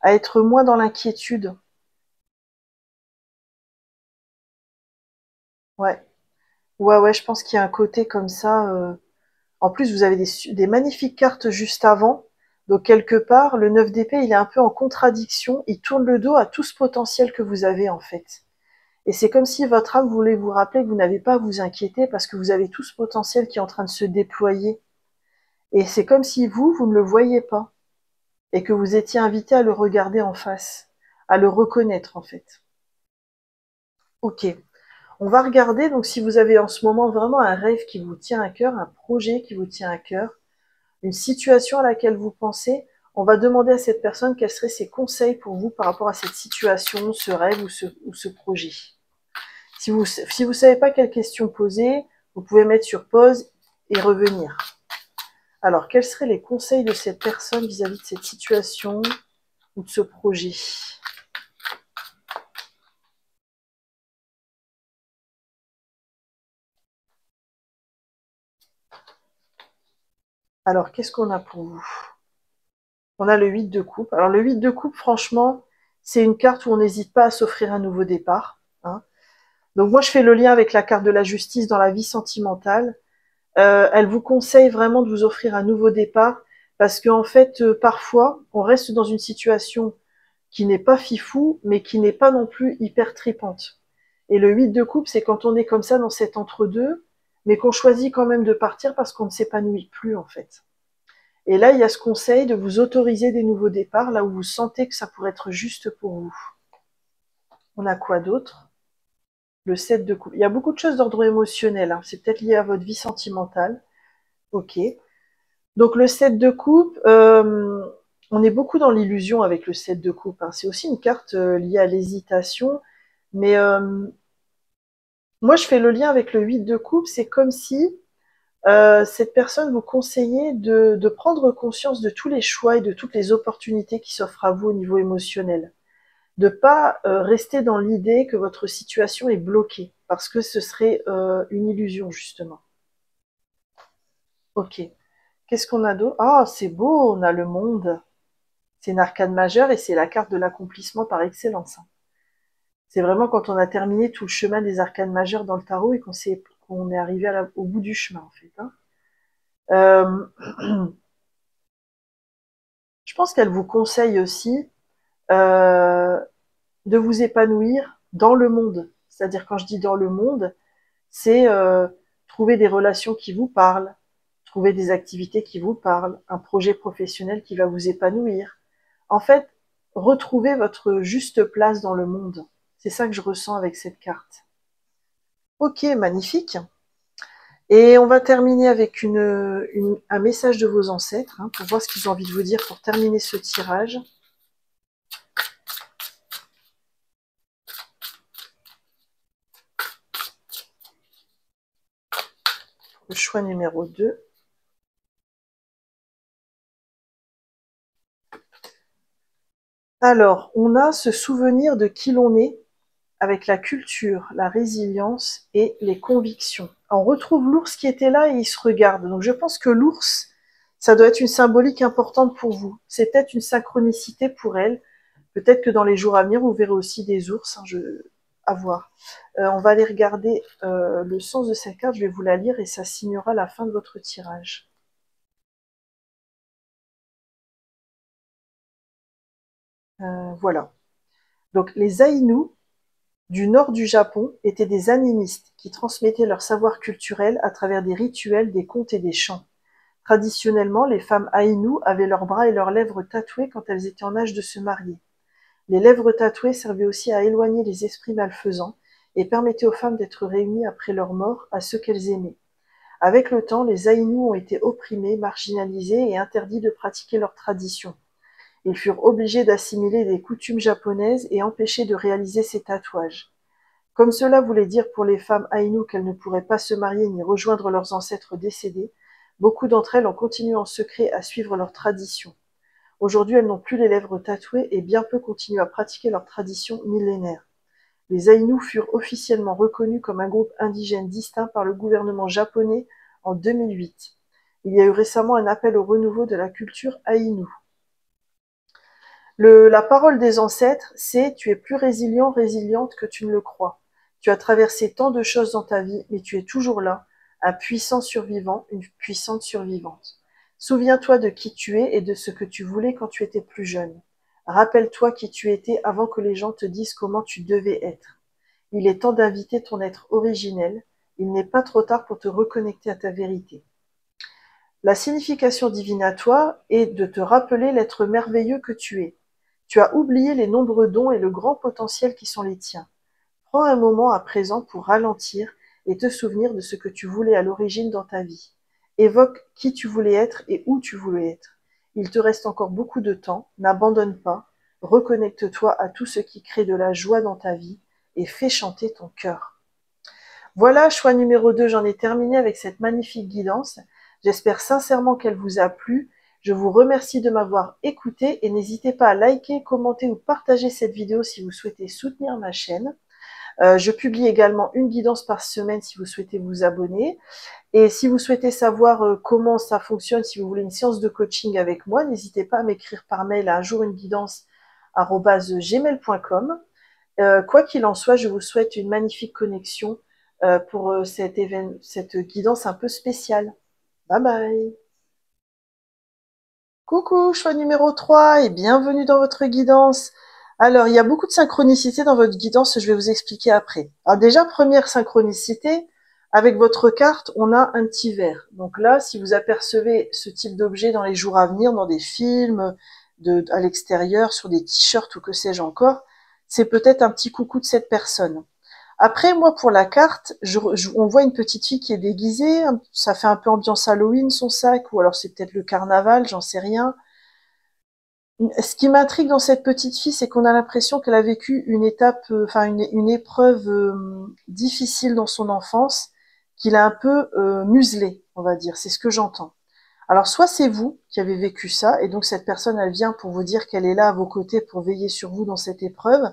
Speaker 1: à être moins dans l'inquiétude. Ouais, ouais, je pense qu'il y a un côté comme ça. En plus, vous avez des magnifiques cartes juste avant. Donc, quelque part, le 9 d'épée, il est un peu en contradiction. Il tourne le dos à tout ce potentiel que vous avez, en fait. Et c'est comme si votre âme voulait vous rappeler que vous n'avez pas à vous inquiéter parce que vous avez tout ce potentiel qui est en train de se déployer. Et c'est comme si vous ne le voyez pas. Et que vous étiez invité à le regarder en face. À le reconnaître, en fait. Ok. On va regarder, donc, si vous avez en ce moment vraiment un rêve qui vous tient à cœur, un projet qui vous tient à cœur, une situation à laquelle vous pensez, on va demander à cette personne quels seraient ses conseils pour vous par rapport à cette situation, ce rêve ou ce projet. Si vous savez pas quelle question poser, vous pouvez mettre sur pause et revenir. Alors, quels seraient les conseils de cette personne vis-à-vis de cette situation ou de ce projet? Alors, qu'est-ce qu'on a pour vous? On a le 8 de coupe. Alors, le 8 de coupe, franchement, c'est une carte où on n'hésite pas à s'offrir un nouveau départ, hein. Donc moi, je fais le lien avec la carte de la justice dans la vie sentimentale. Elle vous conseille vraiment de vous offrir un nouveau départ parce qu'en fait, parfois, on reste dans une situation qui n'est pas fifou, mais qui n'est pas non plus hyper tripante. Et le 8 de coupe, c'est quand on est comme ça dans cet entre-deux, mais qu'on choisit quand même de partir parce qu'on ne s'épanouit plus en fait. Et là, il y a ce conseil de vous autoriser des nouveaux départs là où vous sentez que ça pourrait être juste pour vous. On a quoi d'autre? Le 7 de coupe. Il y a beaucoup de choses d'ordre émotionnel, hein. C'est peut-être lié à votre vie sentimentale. Ok. Donc le 7 de coupe, on est beaucoup dans l'illusion avec le 7 de coupe, hein. C'est aussi une carte liée à l'hésitation. Mais moi, je fais le lien avec le 8 de coupe. C'est comme si cette personne vous conseillait de prendre conscience de tous les choix et de toutes les opportunités qui s'offrent à vous au niveau émotionnel. De pas rester dans l'idée que votre situation est bloquée, parce que ce serait une illusion, justement. Ok. Qu'est-ce qu'on a d'autre? Ah, c'est beau, on a le monde. C'est une arcane majeure et c'est la carte de l'accomplissement par excellence. C'est vraiment quand on a terminé tout le chemin des arcanes majeures dans le tarot et qu'on est arrivé au bout du chemin, en fait, hein. Euh, je pense qu'elle vous conseille aussi euh, de vous épanouir dans le monde. C'est-à-dire, quand je dis dans le monde, c'est trouver des relations qui vous parlent, trouver des activités qui vous parlent, un projet professionnel qui va vous épanouir. En fait, retrouver votre juste place dans le monde. C'est ça que je ressens avec cette carte. Ok, magnifique. Et on va terminer avec un message de vos ancêtres, hein, pour voir ce qu'ils ont envie de vous dire pour terminer ce tirage. Le choix numéro 2. Alors, on a ce souvenir de qui l'on est avec la culture, la résilience et les convictions. On retrouve l'ours qui était là et il se regarde. Donc je pense que l'ours, ça doit être une symbolique importante pour vous. C'est peut-être une synchronicité pour elle. Peut-être que dans les jours à venir, vous verrez aussi des ours, hein, à voir. On va aller regarder le sens de cette carte. Je vais vous la lire et ça signera la fin de votre tirage. Voilà. Donc les Aïnous, du nord du Japon étaient des animistes qui transmettaient leur savoir culturel à travers des rituels, des contes et des chants. Traditionnellement, les femmes Aïnou avaient leurs bras et leurs lèvres tatoués quand elles étaient en âge de se marier. Les lèvres tatouées servaient aussi à éloigner les esprits malfaisants et permettaient aux femmes d'être réunies après leur mort à ceux qu'elles aimaient. Avec le temps, les Aïnous ont été opprimés, marginalisés et interdits de pratiquer leurs traditions. Ils furent obligés d'assimiler des coutumes japonaises et empêchés de réaliser ces tatouages. Comme cela voulait dire pour les femmes Aïnous qu'elles ne pourraient pas se marier ni rejoindre leurs ancêtres décédés, beaucoup d'entre elles ont continué en secret à suivre leurs traditions. Aujourd'hui, elles n'ont plus les lèvres tatouées et bien peu continuent à pratiquer leurs traditions millénaires. Les Aïnous furent officiellement reconnus comme un groupe indigène distinct par le gouvernement japonais en 2008. Il y a eu récemment un appel au renouveau de la culture Aïnou. La parole des ancêtres, c'est « tu es plus résilient, résiliente que tu ne le crois ». Tu as traversé tant de choses dans ta vie, mais tu es toujours là, un puissant survivant, une puissante survivante. Souviens-toi de qui tu es et de ce que tu voulais quand tu étais plus jeune. Rappelle-toi qui tu étais avant que les gens te disent comment tu devais être. Il est temps d'inviter ton être originel. Il n'est pas trop tard pour te reconnecter à ta vérité. La signification divinatoire est de te rappeler l'être merveilleux que tu es. Tu as oublié les nombreux dons et le grand potentiel qui sont les tiens. Prends un moment à présent pour ralentir et te souvenir de ce que tu voulais à l'origine dans ta vie. Évoque qui tu voulais être et où tu voulais être. Il te reste encore beaucoup de temps, n'abandonne pas, reconnecte-toi à tout ce qui crée de la joie dans ta vie et fais chanter ton cœur. Voilà, choix numéro 2, j'en ai terminé avec cette magnifique guidance. J'espère sincèrement qu'elle vous a plu. Je vous remercie de m'avoir écouté et n'hésitez pas à liker, commenter ou partager cette vidéo si vous souhaitez soutenir ma chaîne. Je publie également une guidance par semaine si vous souhaitez vous abonner. Et si vous souhaitez savoir comment ça fonctionne, si vous voulez une séance de coaching avec moi, n'hésitez pas à m'écrire par mail à unjourunneguidance@gmail.com. Quoi qu'il en soit, je vous souhaite une magnifique connexion pour cette guidance un peu spéciale. Bye bye. Coucou, choix numéro 3 et bienvenue dans votre guidance. Alors, il y a beaucoup de synchronicité dans votre guidance, je vais vous expliquer après. Alors déjà, première synchronicité, avec votre carte, on a un petit verre. Donc là, si vous apercevez ce type d'objet dans les jours à venir, dans des films, à l'extérieur, sur des t-shirts ou que sais-je encore, c'est peut-être un petit coucou de cette personne. Après, moi, pour la carte, on voit une petite fille qui est déguisée, ça fait un peu ambiance Halloween, son sac, ou alors c'est peut-être le carnaval, j'en sais rien. Ce qui m'intrigue dans cette petite fille, c'est qu'on a l'impression qu'elle a vécu une étape, enfin une épreuve difficile dans son enfance, qu'il a un peu muselée, on va dire, c'est ce que j'entends. Alors soit c'est vous qui avez vécu ça, et donc cette personne, elle vient pour vous dire qu'elle est là à vos côtés pour veiller sur vous dans cette épreuve,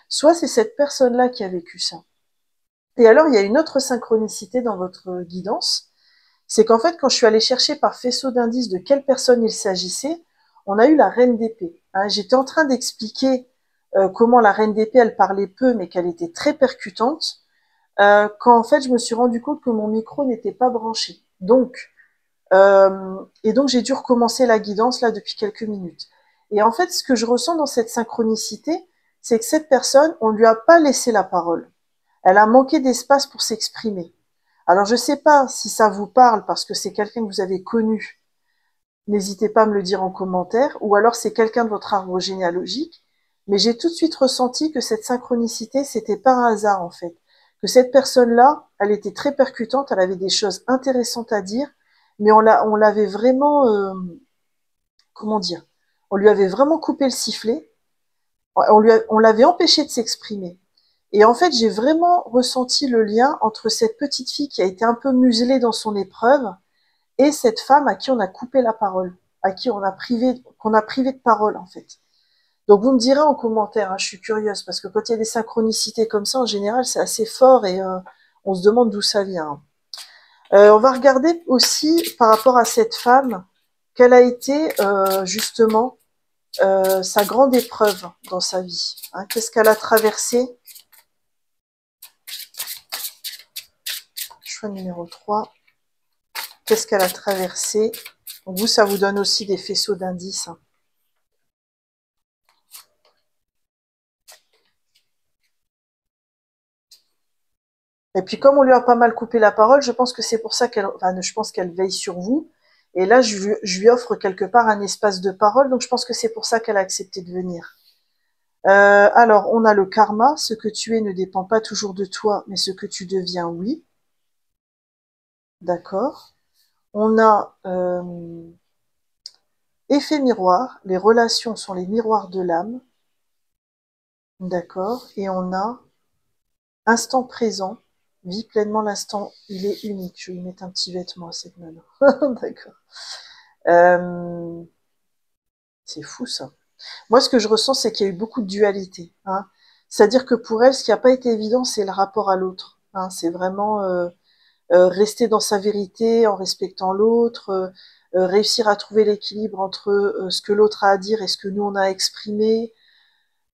Speaker 1: soit c'est cette personne-là qui a vécu ça. Et alors, il y a une autre synchronicité dans votre guidance, c'est qu'en fait, quand je suis allée chercher par faisceau d'indices de quelle personne il s'agissait, on a eu la reine d'épée. Hein, j'étais en train d'expliquer comment la reine d'épée, elle parlait peu, mais qu'elle était très percutante, quand en fait, je me suis rendu compte que mon micro n'était pas branché. Donc j'ai dû recommencer la guidance là depuis quelques minutes. Et en fait, ce que je ressens dans cette synchronicité, c'est que cette personne, on lui a pas laissé la parole. Elle a manqué d'espace pour s'exprimer. Alors je ne sais pas si ça vous parle parce que c'est quelqu'un que vous avez connu. N'hésitez pas à me le dire en commentaire, ou alors c'est quelqu'un de votre arbre généalogique. Mais j'ai tout de suite ressenti que cette synchronicité, c'était par hasard en fait. Que cette personne-là, elle était très percutante, elle avait des choses intéressantes à dire, mais on l'avait vraiment, comment dire, on lui avait vraiment coupé le sifflet, on l'avait empêché de s'exprimer. Et en fait, j'ai vraiment ressenti le lien entre cette petite fille qui a été un peu muselée dans son épreuve et cette femme à qui on a coupé la parole, à qui qu'on a privé de parole, en fait. Donc vous me direz en commentaire, hein, je suis curieuse, parce que quand il y a des synchronicités comme ça, en général, c'est assez fort et on se demande d'où ça vient. On va regarder aussi, par rapport à cette femme, quelle a été justement sa grande épreuve dans sa vie. Hein, qu'est-ce qu'elle a traversé? Choix numéro 3. Qu'est-ce qu'elle a traversé? Donc vous, ça vous donne aussi des faisceaux d'indices. Hein. Et puis comme on lui a pas mal coupé la parole, je pense que c'est pour ça qu'elle, enfin, je pense qu'elle veille sur vous. Et là, je lui offre quelque part un espace de parole, donc je pense que c'est pour ça qu'elle a accepté de venir. Alors, on a le karma. Ce que tu es ne dépend pas toujours de toi, mais ce que tu deviens, oui. D'accord. On a effet miroir. Les relations sont les miroirs de l'âme. D'accord. Et on a instant présent. Vis pleinement l'instant. Il est unique. Je vais lui mettre un petit vêtement à cette nana. D'accord. Euh, c'est fou ça. Moi, ce que je ressens, c'est qu'il y a eu beaucoup de dualité. Hein. C'est-à-dire que pour elle, ce qui n'a pas été évident, c'est le rapport à l'autre. Hein. C'est vraiment rester dans sa vérité en respectant l'autre, réussir à trouver l'équilibre entre ce que l'autre a à dire et ce que nous on a exprimé,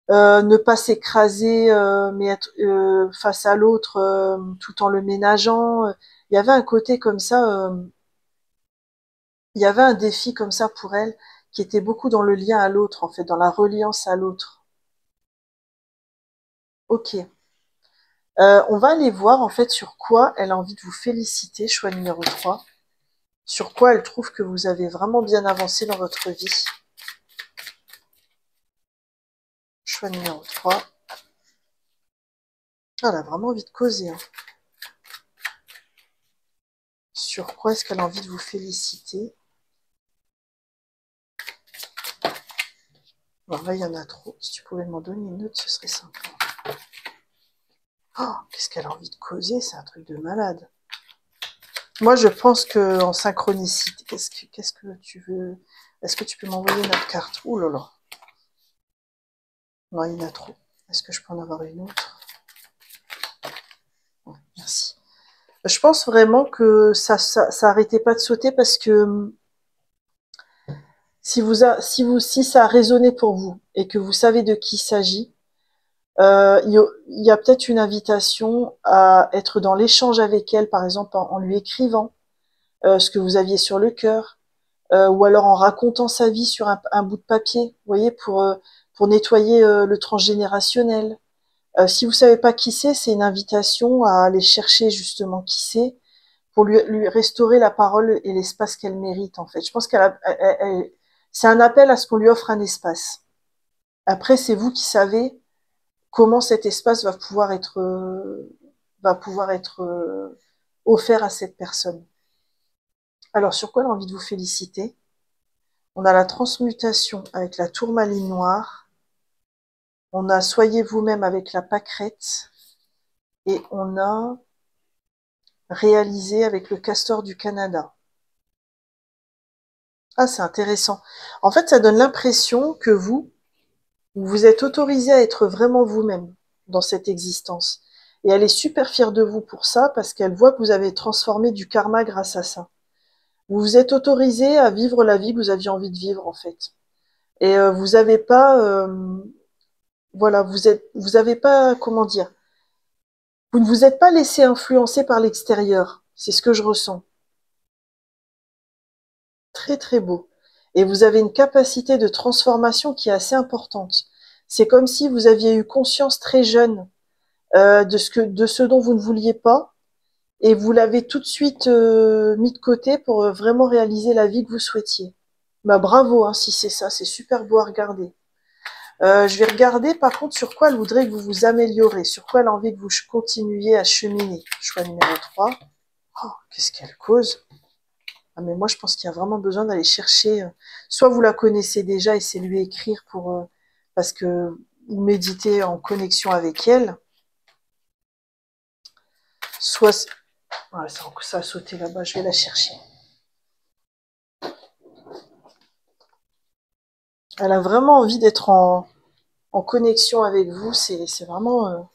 Speaker 1: ne pas s'écraser mais être face à l'autre tout en le ménageant. Il y avait un côté comme ça, il y avait un défi comme ça pour elle qui était beaucoup dans le lien à l'autre en fait, dans la reliance à l'autre. Ok. On va aller voir en fait sur quoi elle a envie de vous féliciter, choix numéro 3. Sur quoi elle trouve que vous avez vraiment bien avancé dans votre vie. Choix numéro 3. Ah, elle a vraiment envie de causer. Hein. Sur quoi est-ce qu'elle a envie de vous féliciter? Bon, là, il y en a trop. Si tu pouvais m'en donner une autre, ce serait sympa. Oh, qu'est-ce qu'elle a envie de causer? C'est un truc de malade. Moi, je pense que en synchronicité, qu'est-ce que tu veux? Est-ce que tu peux m'envoyer notre carte? Ouh là là. Non, il y en a trop. Est-ce que je peux en avoir une autre? Ouais, merci. Je pense vraiment que ça arrêtait pas de sauter parce que si ça a résonné pour vous et que vous savez de qui il s'agit, il y a peut-être une invitation à être dans l'échange avec elle, par exemple en lui écrivant ce que vous aviez sur le cœur, ou alors en racontant sa vie sur un bout de papier, vous voyez, pour nettoyer le transgénérationnel. Si vous savez pas qui c'est une invitation à aller chercher justement qui c'est, pour lui restaurer la parole et l'espace qu'elle mérite, en fait. Je pense c'est un appel à ce qu'on lui offre un espace. Après, c'est vous qui savez comment cet espace va pouvoir être offert à cette personne. Alors, sur quoi elle a envie de vous féliciter? On a la transmutation avec la tourmaline noire. On a soyez vous-même avec la pâquerette. Et on a réalisé avec le castor du Canada. Ah, c'est intéressant. En fait, ça donne l'impression que vous êtes autorisé à être vraiment vous-même dans cette existence. Et elle est super fière de vous pour ça, parce qu'elle voit que vous avez transformé du karma grâce à ça. Vous vous êtes autorisé à vivre la vie que vous aviez envie de vivre, en fait. Et vous avez pas, voilà, vous avez pas, comment dire, vous ne vous êtes pas laissé influencer par l'extérieur. C'est ce que je ressens. Très très beau. Et vous avez une capacité de transformation qui est assez importante. C'est comme si vous aviez eu conscience très jeune de ce dont vous ne vouliez pas, et vous l'avez tout de suite mis de côté pour vraiment réaliser la vie que vous souhaitiez. Bah bravo, hein, si c'est ça, c'est super beau à regarder. Je vais regarder par contre sur quoi elle voudrait que vous vous améliorez, sur quoi elle a envie que vous continuiez à cheminer. Choix numéro 3. Oh, qu'est-ce qu'elle cause? Ah, mais moi je pense qu'il y a vraiment besoin d'aller chercher, soit vous la connaissez déjà et c'est lui écrire parce que vous méditez en connexion avec elle, soit ouais, ça a sauté là-bas, je vais la chercher. Elle a vraiment envie d'être en connexion avec vous, c'est vraiment...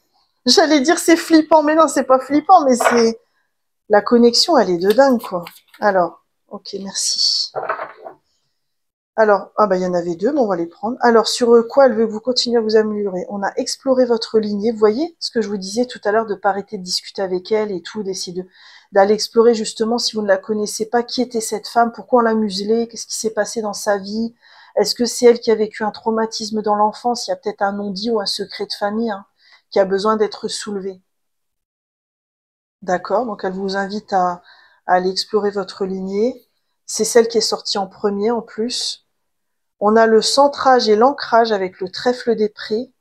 Speaker 1: J'allais dire c'est flippant, mais non, c'est pas flippant, mais c'est... La connexion, elle est de dingue, quoi. Alors, ok, merci. Alors, ah bah il y en avait deux, mais on va les prendre. Alors, sur quoi elle veut que vous continuez à vous améliorer? On a exploré votre lignée. Vous voyez ce que je vous disais tout à l'heure de pas arrêter de discuter avec elle et tout, d'essayer d'aller explorer justement si vous ne la connaissez pas, qui était cette femme, pourquoi on l'a muselée, qu'est-ce qui s'est passé dans sa vie, est-ce que c'est elle qui a vécu un traumatisme dans l'enfance, il y a peut-être un non-dit ou un secret de famille hein, qui a besoin d'être soulevé. D'accord, donc elle vous invite à aller explorer votre lignée. C'est celle qui est sortie en premier en plus. On a le centrage et l'ancrage avec le trèfle des prés.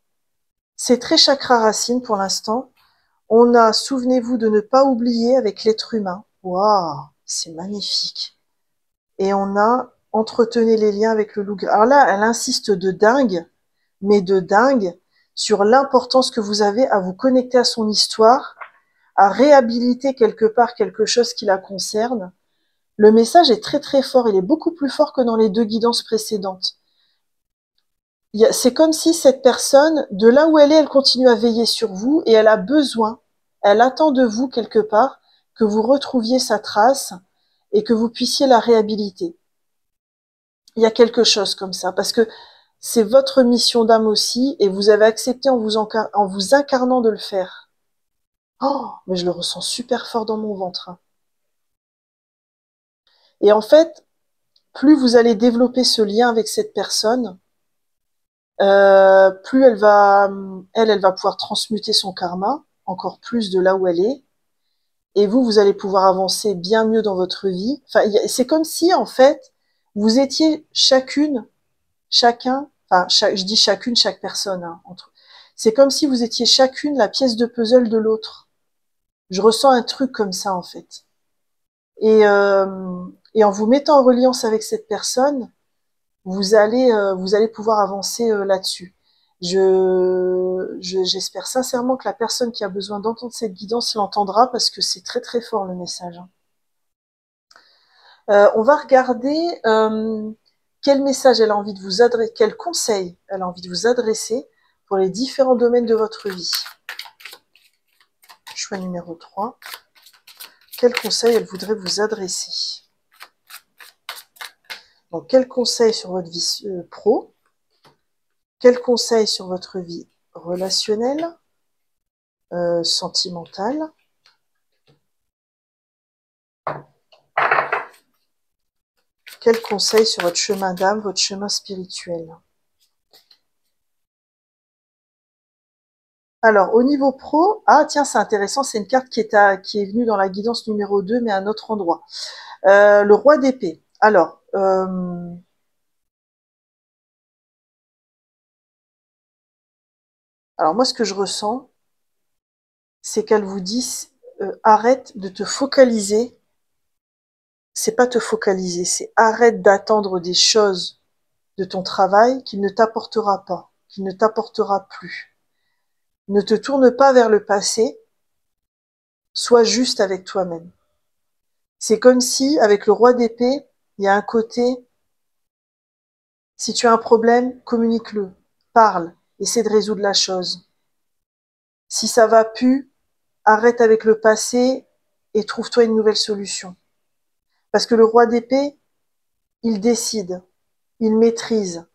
Speaker 1: C'est très chakra racine pour l'instant. On a, souvenez-vous de ne pas oublier avec l'être humain. Waouh, c'est magnifique. Et on a entretenez les liens avec le loup gris. Alors là, elle insiste de dingue, mais de dingue, sur l'importance que vous avez à vous connecter à son histoire, à réhabiliter quelque part quelque chose qui la concerne. Le message est très très fort, il est beaucoup plus fort que dans les deux guidances précédentes. C'est comme si cette personne, de là où elle est, elle continue à veiller sur vous et elle a besoin, elle attend de vous quelque part que vous retrouviez sa trace et que vous puissiez la réhabiliter. Il y a quelque chose comme ça, parce que c'est votre mission d'âme aussi et vous avez accepté en vous incarnant de le faire. Oh, mais je le ressens super fort dans mon ventre. Et en fait, plus vous allez développer ce lien avec cette personne, plus elle va pouvoir transmuter son karma encore plus de là où elle est, et vous allez pouvoir avancer bien mieux dans votre vie. Enfin, c'est comme si en fait vous étiez chacun, enfin, je dis chacune, chaque personne, hein, c'est comme si vous étiez chacune la pièce de puzzle de l'autre. Je ressens un truc comme ça en fait. Et en vous mettant en reliance avec cette personne, vous allez pouvoir avancer là-dessus. J'espère sincèrement que la personne qui a besoin d'entendre cette guidance l'entendra parce que c'est très très fort le message. On va regarder quel message elle a envie de vous adresser, quel conseil elle a envie de vous adresser pour les différents domaines de votre vie. Choix numéro 3. Quel conseil elle voudrait vous adresser? Donc, quel conseil sur votre vie pro? Quel conseil sur votre vie relationnelle, sentimentale? Quel conseil sur votre chemin d'âme, votre chemin spirituel? Alors, au niveau pro, ah tiens, c'est intéressant, c'est une carte qui est venue dans la guidance numéro 2, mais à un autre endroit. Le roi d'épée. Alors moi, ce que je ressens, c'est qu'elle vous dit arrête de te focaliser. C'est pas te focaliser, c'est arrête d'attendre des choses de ton travail qu'il ne t'apportera pas, qu'il ne t'apportera plus. Ne te tourne pas vers le passé, sois juste avec toi-même. C'est comme si, avec le roi d'épée, il y a un côté, si tu as un problème, communique-le, parle, essaie de résoudre la chose. Si ça va plus, arrête avec le passé et trouve-toi une nouvelle solution. Parce que le roi d'épée, il décide, il maîtrise,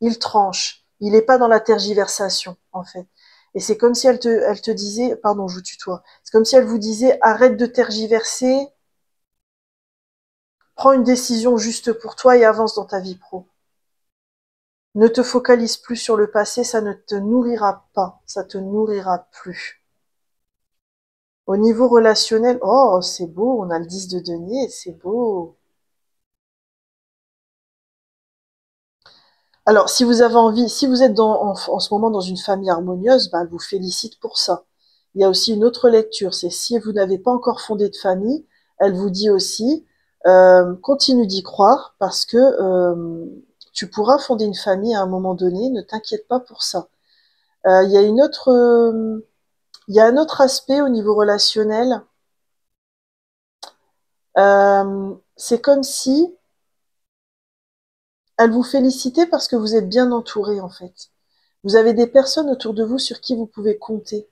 Speaker 1: il tranche, il n'est pas dans la tergiversation, en fait. Et c'est comme si elle te disait, pardon, je vous tutoie, c'est comme si elle vous disait, arrête de tergiverser, prends une décision juste pour toi et avance dans ta vie pro. Ne te focalise plus sur le passé, ça ne te nourrira pas, ça te nourrira plus. Au niveau relationnel, oh, c'est beau, on a le 10 de denier, c'est beau. Alors, si vous avez envie, si vous êtes en ce moment dans une famille harmonieuse, ben, elle vous félicite pour ça. Il y a aussi une autre lecture, c'est si vous n'avez pas encore fondé de famille, elle vous dit aussi, continue d'y croire parce que tu pourras fonder une famille à un moment donné, ne t'inquiète pas pour ça. Il y a il y a un autre aspect au niveau relationnel. C'est comme si elle vous félicitait parce que vous êtes bien entouré en fait. Vous avez des personnes autour de vous sur qui vous pouvez compter.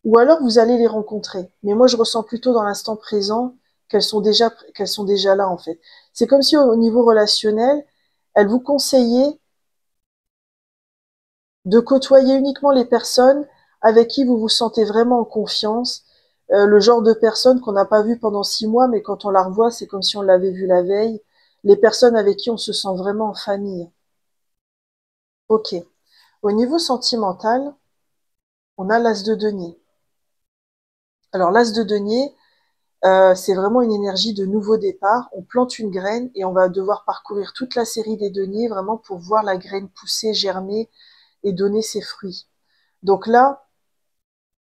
Speaker 1: Ou alors vous allez les rencontrer. Mais moi, je ressens plutôt dans l'instant présent qu'elles sont déjà là, en fait. C'est comme si au niveau relationnel, elle vous conseillait de côtoyer uniquement les personnes avec qui vous vous sentez vraiment en confiance, le genre de personnes qu'on n'a pas vues pendant 6 mois, mais quand on la revoit, c'est comme si on l'avait vue la veille. Les personnes avec qui on se sent vraiment en famille. Ok. Au niveau sentimental, on a l'as de denier. Alors l'as de denier, c'est vraiment une énergie de nouveau départ. On plante une graine et on va devoir parcourir toute la série des deniers vraiment pour voir la graine pousser, germer et donner ses fruits. Donc là,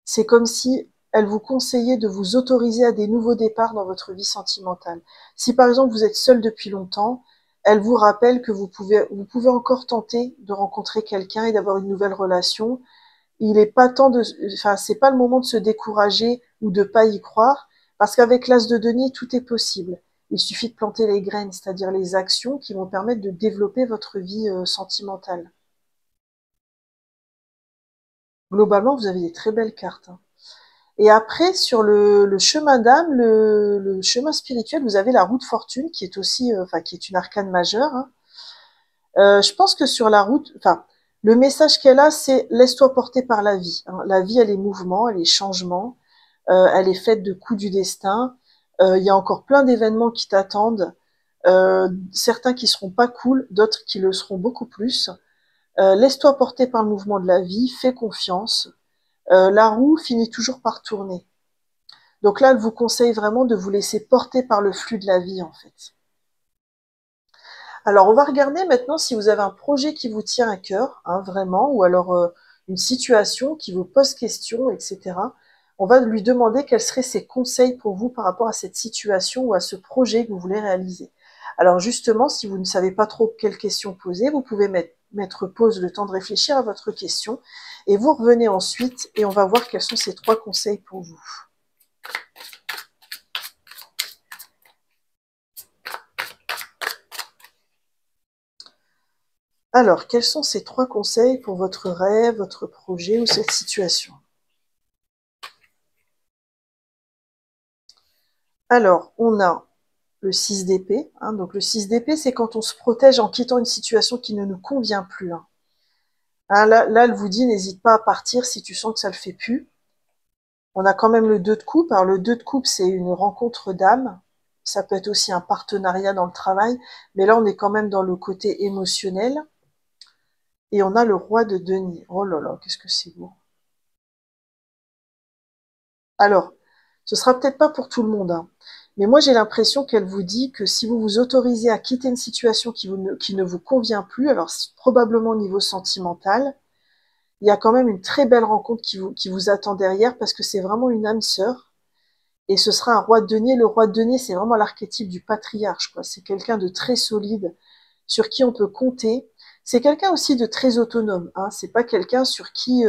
Speaker 1: c'est comme si elle vous conseillait de vous autoriser à des nouveaux départs dans votre vie sentimentale. Si par exemple vous êtes seul depuis longtemps, elle vous rappelle que vous pouvez encore tenter de rencontrer quelqu'un et d'avoir une nouvelle relation. Il n'est pas temps de, enfin, c'est pas le moment de se décourager ou de pas y croire, parce qu'avec l'as de denier, tout est possible. Il suffit de planter les graines, c'est-à-dire les actions qui vont permettre de développer votre vie sentimentale. Globalement, vous avez des très belles cartes, hein. Et après, sur le chemin d'âme, le chemin spirituel, vous avez la roue de fortune, qui est aussi, enfin, qui est une arcane majeure, hein. Je pense que sur la route, enfin, le message qu'elle a, c'est laisse-toi porter par la vie, hein. La vie, elle est mouvement, elle est changement, elle est faite de coups du destin. Il y a encore plein d'événements qui t'attendent, certains qui seront pas cool, d'autres qui le seront beaucoup plus. Laisse-toi porter par le mouvement de la vie, fais confiance. La roue finit toujours par tourner. Donc là, elle vous conseille vraiment de vous laisser porter par le flux de la vie, en fait. Alors, on va regarder maintenant si vous avez un projet qui vous tient à cœur, hein, vraiment, ou alors une situation qui vous pose question, etc. On va lui demander quels seraient ses conseils pour vous par rapport à cette situation ou à ce projet que vous voulez réaliser. Alors justement, si vous ne savez pas trop quelle question poser, vous pouvez mettre pause le temps de réfléchir à votre question et vous revenez ensuite et on va voir quels sont ces 3 conseils pour vous. Alors, quels sont ces 3 conseils pour votre rêve, votre projet ou cette situation? Alors, on a le 6 d'épée, hein, donc le 6 d'épée, c'est quand on se protège en quittant une situation qui ne nous convient plus, hein. Hein, là, elle vous dit, n'hésite pas à partir si tu sens que ça le fait plus. On a quand même le 2 de coupe. Alors, le 2 de coupe, c'est une rencontre d'âme. Ça peut être aussi un partenariat dans le travail, mais là, on est quand même dans le côté émotionnel. Et on a le roi de denier. Oh là là, qu'est-ce que c'est beau. Alors, ce sera peut-être pas pour tout le monde, hein, mais moi j'ai l'impression qu'elle vous dit que si vous vous autorisez à quitter une situation qui ne vous convient plus, alors probablement au niveau sentimental, il y a quand même une très belle rencontre qui vous attend derrière parce que c'est vraiment une âme sœur et ce sera un roi de denier. Le roi de denier, c'est vraiment l'archétype du patriarche, quoi. C'est quelqu'un de très solide sur qui on peut compter. C'est quelqu'un aussi de très autonome, hein. C'est pas quelqu'un sur qui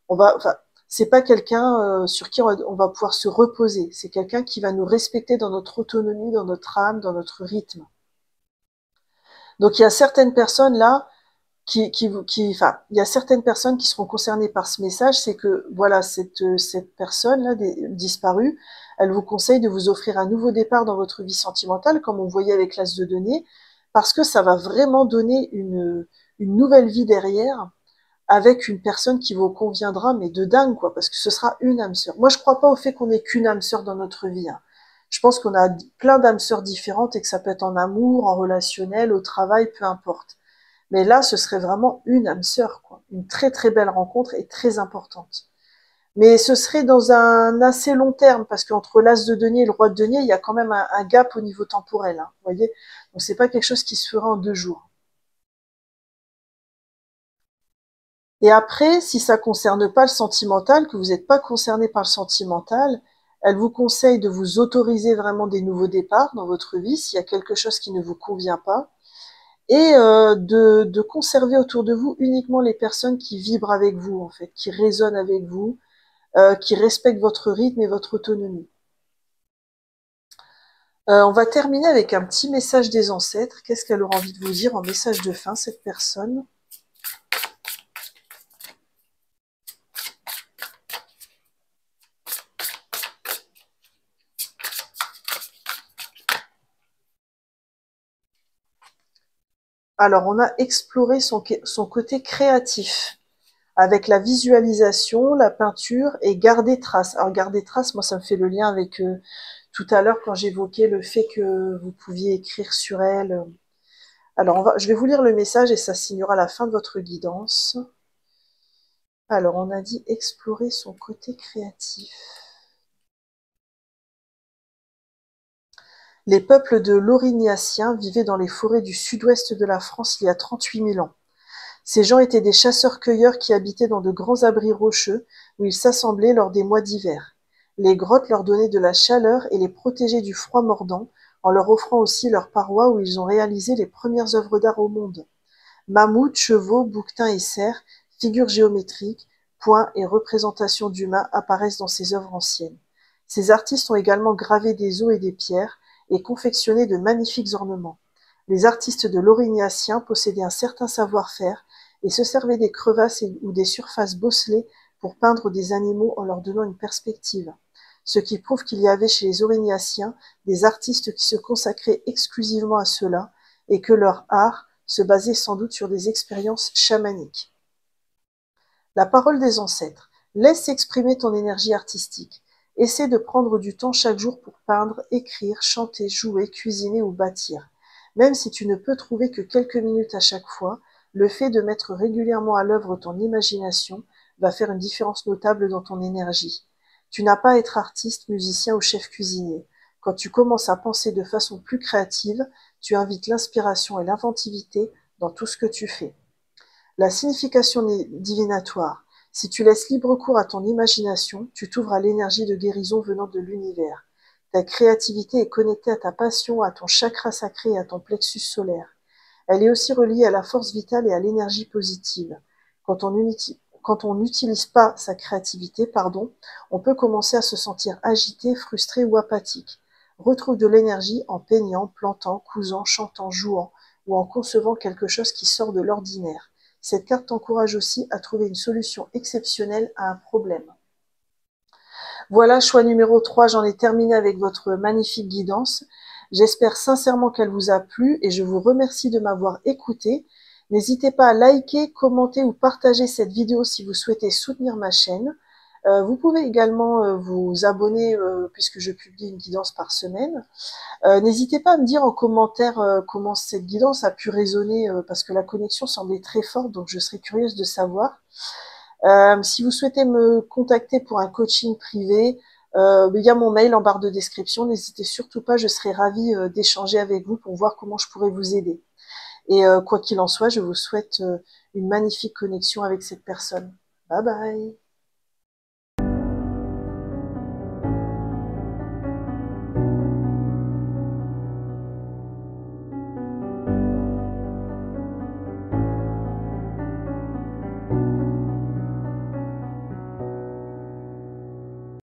Speaker 1: enfin, c'est pas quelqu'un sur qui on va pouvoir se reposer. C'est quelqu'un qui va nous respecter dans notre autonomie, dans notre âme, dans notre rythme. Donc il y a certaines personnes là enfin, il y a certaines personnes qui seront concernées par ce message, c'est que voilà, cette personne là disparue, elle vous conseille de vous offrir un nouveau départ dans votre vie sentimentale, comme on voyait avec l'as de denier, parce que ça va vraiment donner une nouvelle vie derrière, avec une personne qui vous conviendra, mais de dingue, quoi, parce que ce sera une âme sœur. Moi, je crois pas au fait qu'on ait qu'une âme sœur dans notre vie, hein. Je pense qu'on a plein d'âmes sœurs différentes et que ça peut être en amour, en relationnel, au travail, peu importe. Mais là, ce serait vraiment une âme sœur, quoi. Une très très belle rencontre et très importante. Mais ce serait dans un assez long terme, parce qu'entre l'as de denier et le roi de denier, il y a quand même un gap au niveau temporel, hein, vous voyez. Donc c'est pas quelque chose qui se fera en 2 jours. Et après, si ça concerne pas le sentimental, que vous n'êtes pas concerné par le sentimental, elle vous conseille de vous autoriser vraiment des nouveaux départs dans votre vie s'il y a quelque chose qui ne vous convient pas et de conserver autour de vous uniquement les personnes qui vibrent avec vous, en fait, qui résonnent avec vous, qui respectent votre rythme et votre autonomie. On va terminer avec un petit message des ancêtres. Qu'est-ce qu'elle aura envie de vous dire en message de fin, cette personne? Alors, on a exploré son côté créatif, avec la visualisation, la peinture et garder trace. Alors, garder trace, moi, ça me fait le lien avec tout à l'heure quand j'évoquais le fait que vous pouviez écrire sur elle. Alors, je vais vous lire le message et ça signera la fin de votre guidance. Alors, on a dit explorer son côté créatif. Les peuples de l'Aurignaciens vivaient dans les forêts du sud-ouest de la France il y a 38 000 ans. Ces gens étaient des chasseurs-cueilleurs qui habitaient dans de grands abris rocheux où ils s'assemblaient lors des mois d'hiver. Les grottes leur donnaient de la chaleur et les protégeaient du froid mordant, en leur offrant aussi leurs parois où ils ont réalisé les premières œuvres d'art au monde. Mammouths, chevaux, bouquetins et cerfs, figures géométriques, points et représentations d'humains apparaissent dans ces œuvres anciennes. Ces artistes ont également gravé des os et des pierres et confectionné de magnifiques ornements. Les artistes de l'Aurignacien possédaient un certain savoir-faire et se servaient des crevasses ou des surfaces bosselées pour peindre des animaux en leur donnant une perspective. Ce qui prouve qu'il y avait chez les Aurignaciens des artistes qui se consacraient exclusivement à cela et que leur art se basait sans doute sur des expériences chamaniques. La parole des ancêtres. Laisse exprimer ton énergie artistique. Essaie de prendre du temps chaque jour pour peindre, écrire, chanter, jouer, cuisiner ou bâtir. Même si tu ne peux trouver que quelques minutes à chaque fois, le fait de mettre régulièrement à l'œuvre ton imagination va faire une différence notable dans ton énergie. Tu n'as pas à être artiste, musicien ou chef cuisinier. Quand tu commences à penser de façon plus créative, tu invites l'inspiration et l'inventivité dans tout ce que tu fais. La signification divinatoire. Si tu laisses libre cours à ton imagination, tu t'ouvres à l'énergie de guérison venant de l'univers. Ta créativité est connectée à ta passion, à ton chakra sacré et à ton plexus solaire. Elle est aussi reliée à la force vitale et à l'énergie positive. Quand on n'utilise pas sa créativité, on peut commencer à se sentir agité, frustré ou apathique. Retrouve de l'énergie en peignant, plantant, cousant, chantant, jouant ou en concevant quelque chose qui sort de l'ordinaire. Cette carte t'encourage aussi à trouver une solution exceptionnelle à un problème. Voilà, choix numéro 3, j'en ai terminé avec votre magnifique guidance. J'espère sincèrement qu'elle vous a plu et je vous remercie de m'avoir écouté. N'hésitez pas à liker, commenter ou partager cette vidéo si vous souhaitez soutenir ma chaîne. Vous pouvez également vous abonner puisque je publie une guidance par semaine. N'hésitez pas à me dire en commentaire comment cette guidance a pu résonner parce que la connexion semblait très forte, donc je serais curieuse de savoir. Si vous souhaitez me contacter pour un coaching privé, il y a mon mail en barre de description. N'hésitez surtout pas, je serai ravie d'échanger avec vous pour voir comment je pourrais vous aider. Et quoi qu'il en soit, je vous souhaite une magnifique connexion avec cette personne. Bye bye!